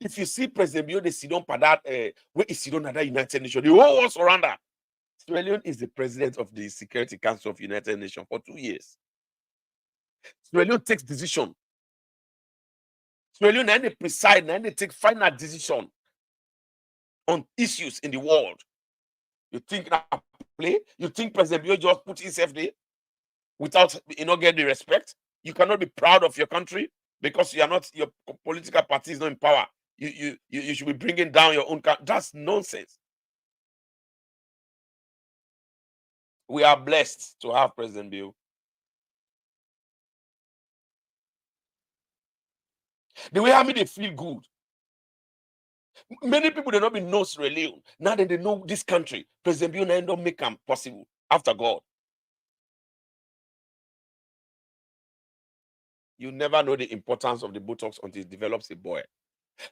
If you see President Bio, they sit on that where is sit on that United Nations, the whole world around that. Sierra Leone is the president of the Security Council of United Nations for 2 years. Sierra Leone takes decision. Sierra Leone and they preside and they take final decision on issues in the world. You think that play? You think President Bio just put himself there without get the respect? You cannot be proud of your country because you are not, your political party is not in power. You should be bringing down your own country. That's nonsense. We are blessed to have President Bill. The way they feel good. Many people they not be know Sierra Leone. Now that they know this country, President Bill don't make them possible after God. You never know the importance of the Botox until it develops a boy.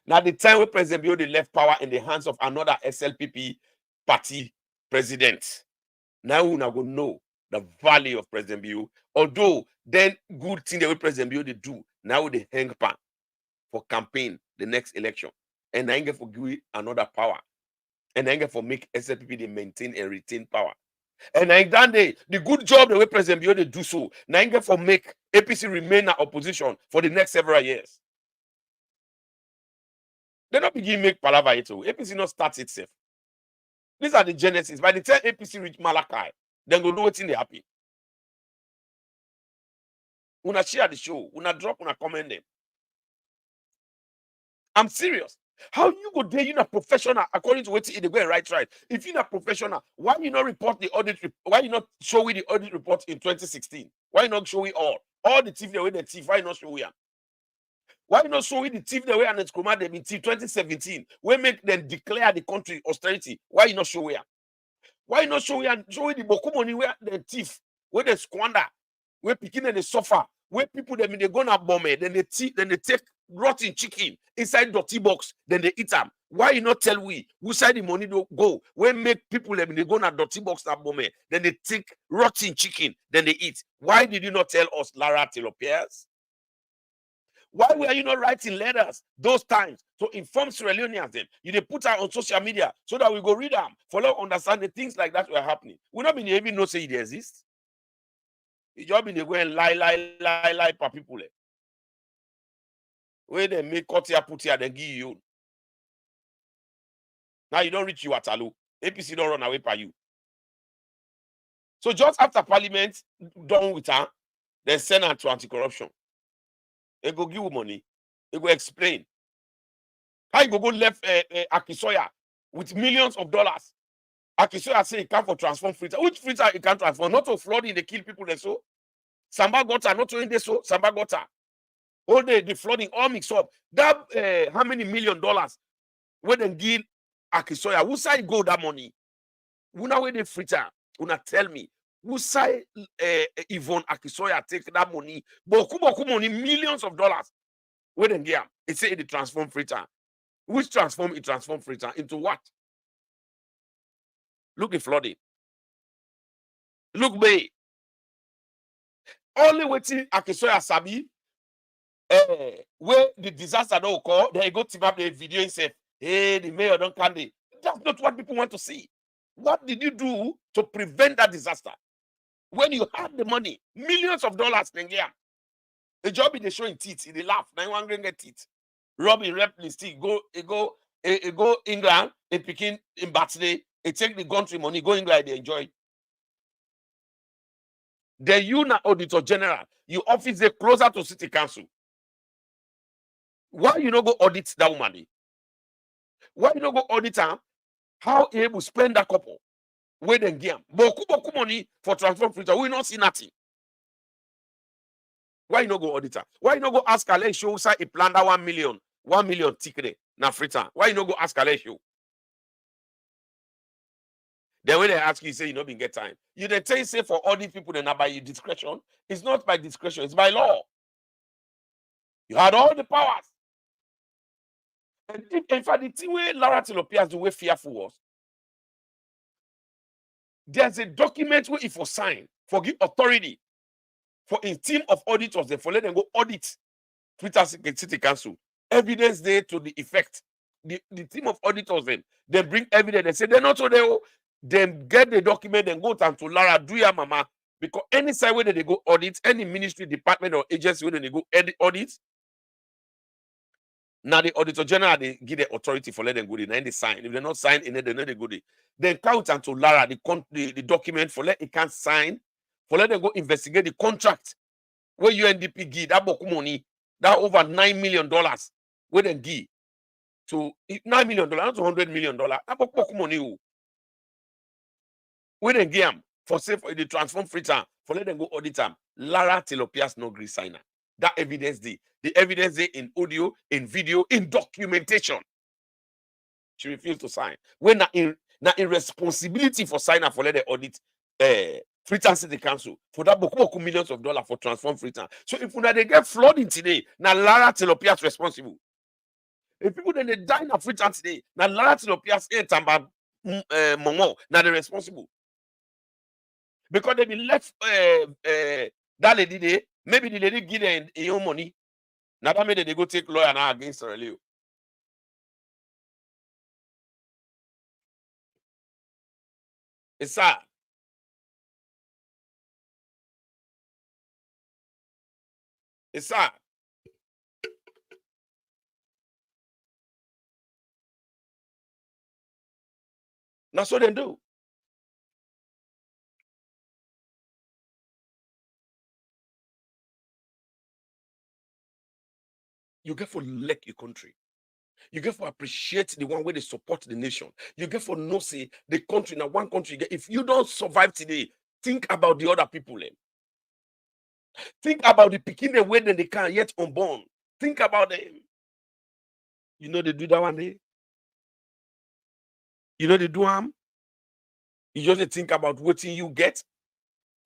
Now, the time when President Bill left power in the hands of another SLPP party president, now we now go know the value of President Bill. Although, then good thing that President Bill they do, now they hang pan for campaign the next election. And I get for give another power. And I get for make SLPP they maintain and retain power. And I done the good job the way President Bill they do so. Now I get for make APC remain in opposition for the next several years. They not begin make palaver it. APC not starts itself. These are the genesis. By the time APC reach Malachi, then go know what's in the happy. Una share the show, una drop, una comment them. I'm serious. How you go there? You're not professional according to what they go and right. If you're not professional, why you not report the audit? Why you not show we the audit report in 2016? Why you not show we all the thief the way the thief? Why you not show we? Why not show the thief the way and it's command them in 2017? We make them declare the country austerity. Why you not show where? Why not show and show the boku money where the thief, where they squander, where picking and they suffer, where people them they gonna bomb it, then they take rotten chicken inside dirty box, then they eat them. Why you not tell we who side the money don't go? When make people them they go na dirty box that bomb it, then they take rotten chicken, then they eat. Why did you not tell us, Lara Tilopias? Why were you not writing letters those times to inform Sierra Leoneans then? You they put out on social media so that we go read them, follow, understand the things like that were happening. We not been even know say it exists. The job in the go and lie for people. Where they make cut here, put here, then give you. Now you don't reach you at Alo. APC don't run away by you. So just after Parliament done with her, then send her to anti-corruption. They go give you money. They go explain. How you go left Akisoya with millions of dollars? Akisoya say he can't for transform filter. Which filter he can't transform? Not to flooding, they kill people there so. Samba Gota, not only they so, Samba Gota. All the flooding, all mixed up. That how many $1 million when they give Akisoya? Who say go that money? Who now when they filter? Who not tell me? Who say Yvonne Akisoya take that money? Boku money, millions of dollars. When they give, it say it transform filter. Which transform it transform filter into what? Look at flooding. Look Bay. Only waiting Akisoya Sabi. Where the disaster don't occur, they go to the video and say, hey, the mayor don't candy. That's not what people want to see. What did you do to prevent that disaster? When you had the money, millions of dollars, the job in the showing teeth, they laugh, 900 get teeth. Robbie rep still go England, they picking in birthday, they take the country money, go England, they enjoy. Then you na auditor general, your office they closer to city council. Why you not go audit that money? Why you not go audit her? How he able spend that couple? Where then game? Boku money for transform filter. We not see nothing. Why you not go auditor? Why you not go ask Ale show say a plan that 1 million ticket na frita? Why you not go ask Ale show? Then when they ask you, say you not been get time. You then tell you say for audit people then by your discretion. It's not by discretion, it's by law. You had all the powers. And in fact, the thing where Lara Tilopias the way fearful was, there's a document where if for sign, for give authority for a team of auditors, they for let them go audit Twitter City Council. Evidence there to the effect. The team of auditors then bring evidence. They say they're not so they then get the document and go down to Lara, do your mama. Because any side where they go audit, any ministry, department, or agency where they go audit, now the auditor general they give the authority for let them go there. Then they sign. If they not sign in it, they know they go there. Then count unto Lara the document for let it can't sign, for let them go investigate the contract where UNDP give that boku money, that over $9 million where they give to $9 million, not $100 million. That boku money where they give them for say for the transform filter for let them go audit them. Lara Tilopias no agree signer. That evidence the evidence they in audio, in video, in documentation. She refused to sign. When in responsibility for signer for let the audit Freetown City Council for that boku millions of dollars for transform Freetown. So if they get flooding today, now Lara Tilopias responsible. If people then they die in Freetown today, now Lara Tilopias ain't about Momo, now they're responsible. Because they be left that lady there, maybe the lady give them a own money. Now that made they go take lawyer now against her. It's sad. It's sad. That's what they do. You get for elect your country. You get for appreciate the one where they support the nation. You get for no say the country. Now, one country, if you don't survive today, think about the other people. Think about the picking the way that they can yet unborn. Think about them. You know they do that one day. You know they do them. You just think about what you get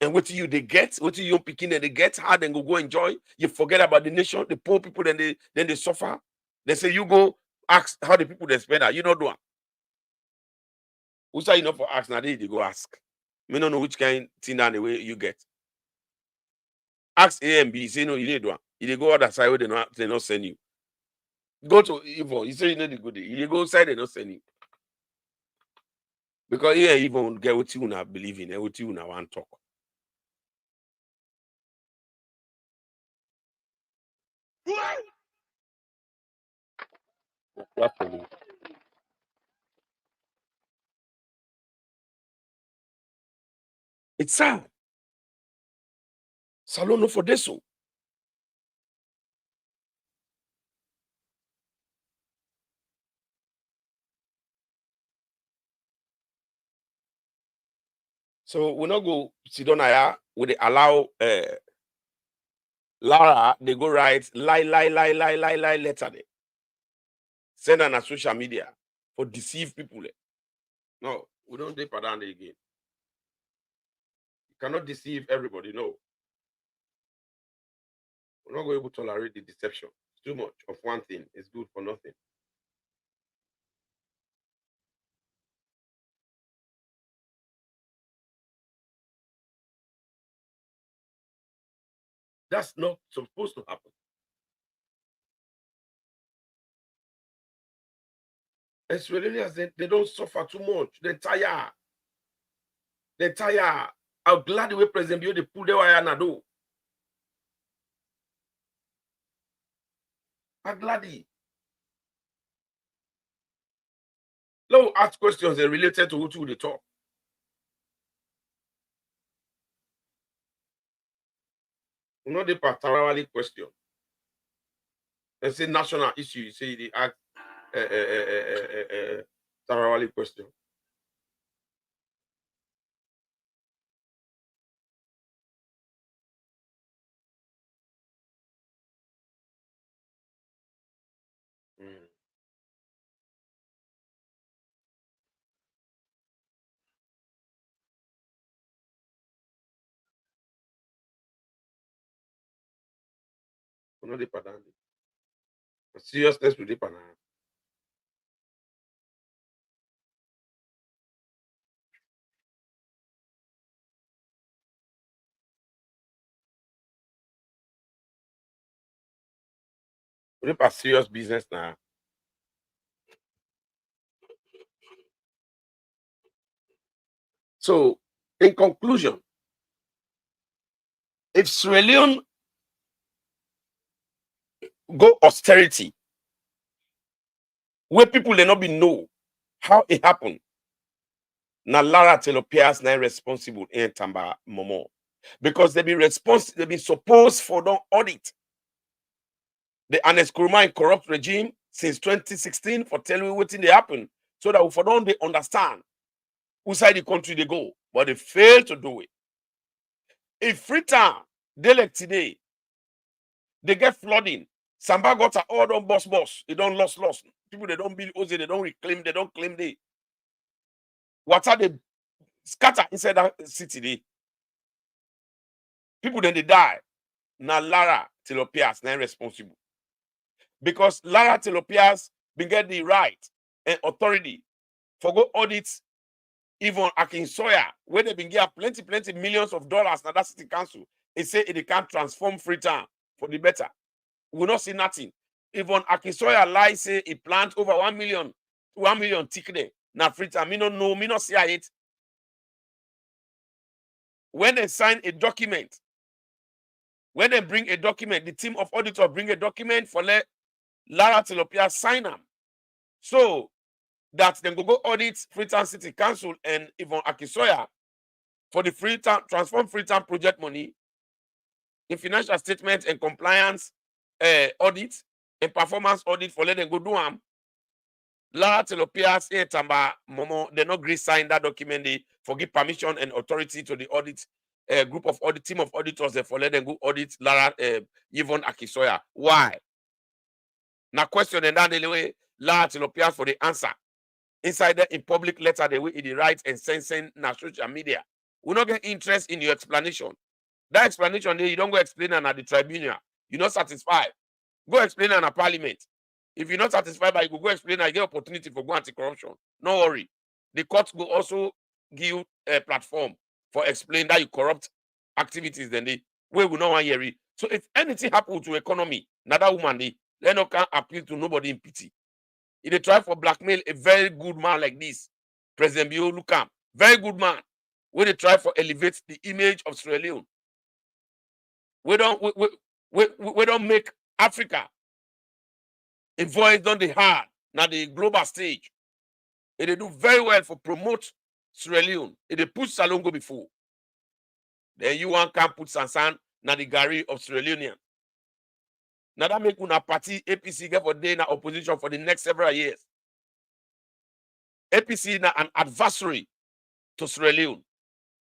and what you they get, what you picking and they get, how they go enjoy. You forget about the nation, the poor people, then they suffer. They say you go ask how the people they spend that. You know do it. Who say you know for ask now they go ask. Me don't know which kind thing and the way you get. Ask A and B, say no, you need one. You go other side where they not send you. Go to Yvonne, you say you know the good. You go side they not send you. Because here Yvonne get what you not believe in and what you not want to talk. Actually, it's sad. Salon no for this. So we not go sit down here. We dey allow Lara, they go write lie letter there. Send on a social media for deceive people. No, we don't do pardon again. You cannot deceive everybody. No, we're not going to tolerate the deception. It's too much of one thing. It's good for nothing. That's not supposed to happen. Australians, they don't suffer too much. They're tired. They're tired. I'm glad the way President Bio they pull the wire na do. I'm glad he. Let me ask questions related to who they talk. Not the particularly question. They say national issue. You say they ask Tarawali question. Mm. Not the pattern. Seriousness with the pattern. We a serious business now. So, in conclusion, if Sierra Leone go austerity, where people they not be know how it happened, now Lara Telopias now responsible in Tamba Momo. Because they be supposed for the audit the Anes Kuruma and corrupt regime since 2016 for telling me what they happen so that we for don't they understand whose side the country they go, but they fail to do it. If Freetown, they like today, they get flooding. Samba got a all done boss. They don't lost. People they don't build Oze, they don't reclaim, they don't claim they. Water they scatter inside that city. They. People then they die. Now Lara Telopias now responsible. Because Lara Telopias been get the right and authority for go audit even Akin Sawyer, where they been get plenty millions of dollars now that city council. They say they can't transform Freetown for the better. We not see nothing. Even Akin Sawyer lie say he plant over 1 million ticket now Freetown. Me no know, me not see it. When they sign a document, when they bring a document, the team of auditors bring a document for let Lara Tilopia sign them. So that then go audit Freetown City Council and even Akisoya for the Freetown Transform Freetown project money in financial statements and compliance audit and performance audit for let them go do them. Lara Telopias Tamba Momo, they not agree sign that document. They forgive permission and authority to the audit group of audit team of auditors. They for let them go audit Lara Yvonne Akisoya. Why? Now question and then the way Lara Telopias for the answer. Inside there in public letter, the way it writes and send na social media. We not get interest in your explanation. That explanation, you don't go explain at the tribunal. You're not satisfied. Go explain at parliament. If you're not satisfied by it, go explain and get opportunity for go anti-corruption. No worry. The court will also give you a platform for explain that you corrupt activities, then they we will not want hear it. So if anything happen to economy, another woman, they no can appeal to nobody in pity. If they try for blackmail a very good man like this, President Bio Lukam, very good man, when they try for elevate the image of Sierra Leone, we don't make Africa a voice on the hard Now the global stage. And they do very well for promote Sierra Leone. And they push Salongo before. Then you want can put Sansan na the Gary of Sierra Leonean. Now that make una party APC get for day na opposition for the next several years. APC na an adversary to Sierra Leone.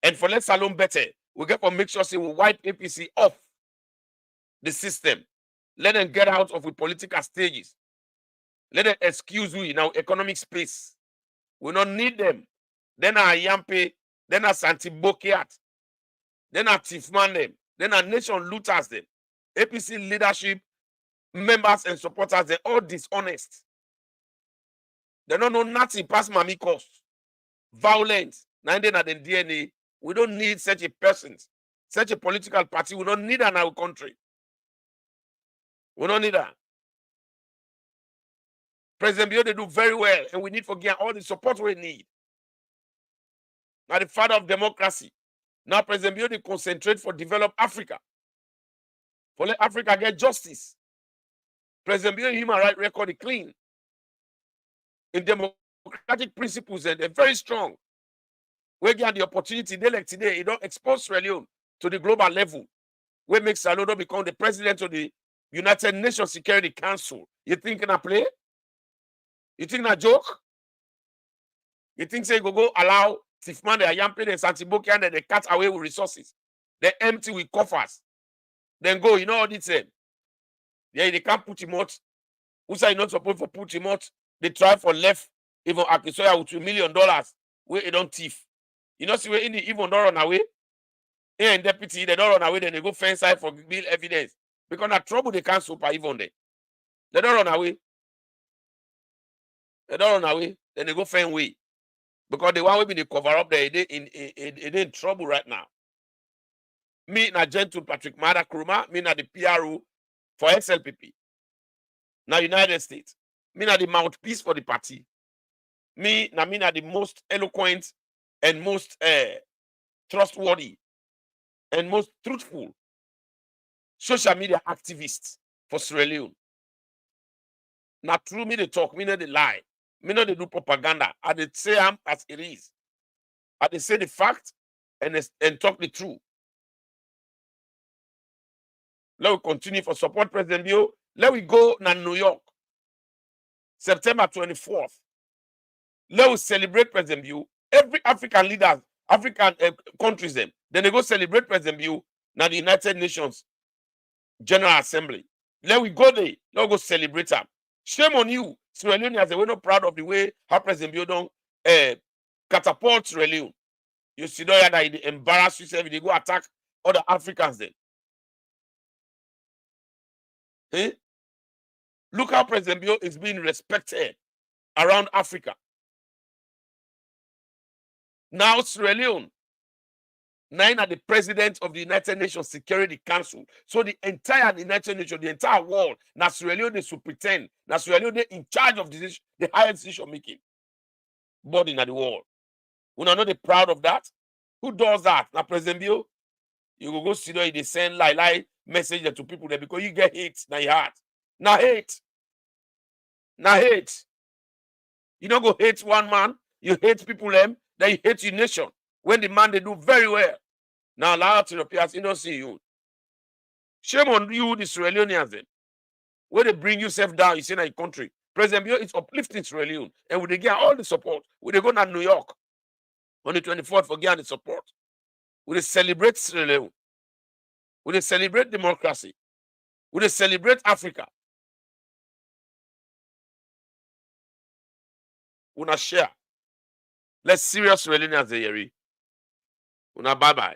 And for let Salon better, we get for make sure say we wipe APC off the system. Let them get out of the political stages. Let them excuse we in our economic space. We don't need them. Then our Yampe, then our Santi Bokiat, then our Tifman them, then our nation looters them. APC leadership, members and supporters, they're all dishonest. They don't know nothing past Mami cost. Violence. Now then at the DNA. We don't need such a person, such a political party. We don't need that in our country. We don't need that. President Bio, they do very well, and we need for get all the support we need. Now the father of democracy. Now President Bio, they concentrate for develop Africa. For let Africa get justice. President Bio, human rights record is clean. In democratic principles, and they're very strong. We get the opportunity, they like today, you don't expose Sierra Leone to the global level. We make Salodo become the president of the United Nations Security Council. You think in a play? You think in a joke? You think say go allow Tifman, the Yampe, and Santiboki, and they cut away with resources. They empty with coffers. Then go, you know what it said? Yeah, they can't put him out. Who say not supposed to put him out? They try for left, even Akisoya with $2 million. Where they don't thief. You know, see where in the even don't run away. Here in deputy, they don't run away, then they go fence side for bill evidence. Because that trouble they can't super even there. They don't run away. They don't run away, then they go fence way. Because the one will be the cover up there, they in trouble right now. Me na gentle Patrick Mada Kuruma, me na the PRO for XLPP. Now United States. Me na the mouthpiece for the party. Me na the most eloquent and most trustworthy and most truthful social media activist for Sierra Leone. Now, through me, they talk, me, not they lie. Me, not they do propaganda. I they say am as it is. I they say the fact and talk the truth. Let we continue for support President Bio. Let we go to New York, September 24th. Let we celebrate President Bio. Every African leader, African countries, then they go celebrate President Bio now the United Nations General Assembly. Let we go there. Let we go celebrate them. Shame on you, Sierra Leoneans. We're not proud of the way how President Bio don't catapult Sierra Leone. You see that they embarrass yourself. They go attack other Africans then. Eh? Look how President Bio is being respected around Africa. Now Sierra Leone, nine are the president of the United Nations Security Council. So the entire United Nations, the entire world, now Sierra Leone they should pretend. Now Sierra Leone in charge of the highest decision making body in the world. We are not proud of that. Who does that? Now President Bio, you go see there they send lie message to people there because you get hate now your heart. Now hate. Now hate. You don't go hate one man, you hate people them. Then you hate your nation when the man they do very well. Now, a lot of Europeans, you don't see you. Shame on you, the Sierra Leoneans, then. When they bring yourself down, you say in your country. President Bio is uplifting Sierra Leone, and they get all the support. When they go to New York on the 24th for getting the support, when they celebrate Sierra Leone, when they celebrate democracy, when they celebrate Africa, when I share. Let's serious Sierra Leoneans, Yeri. Una bye bye.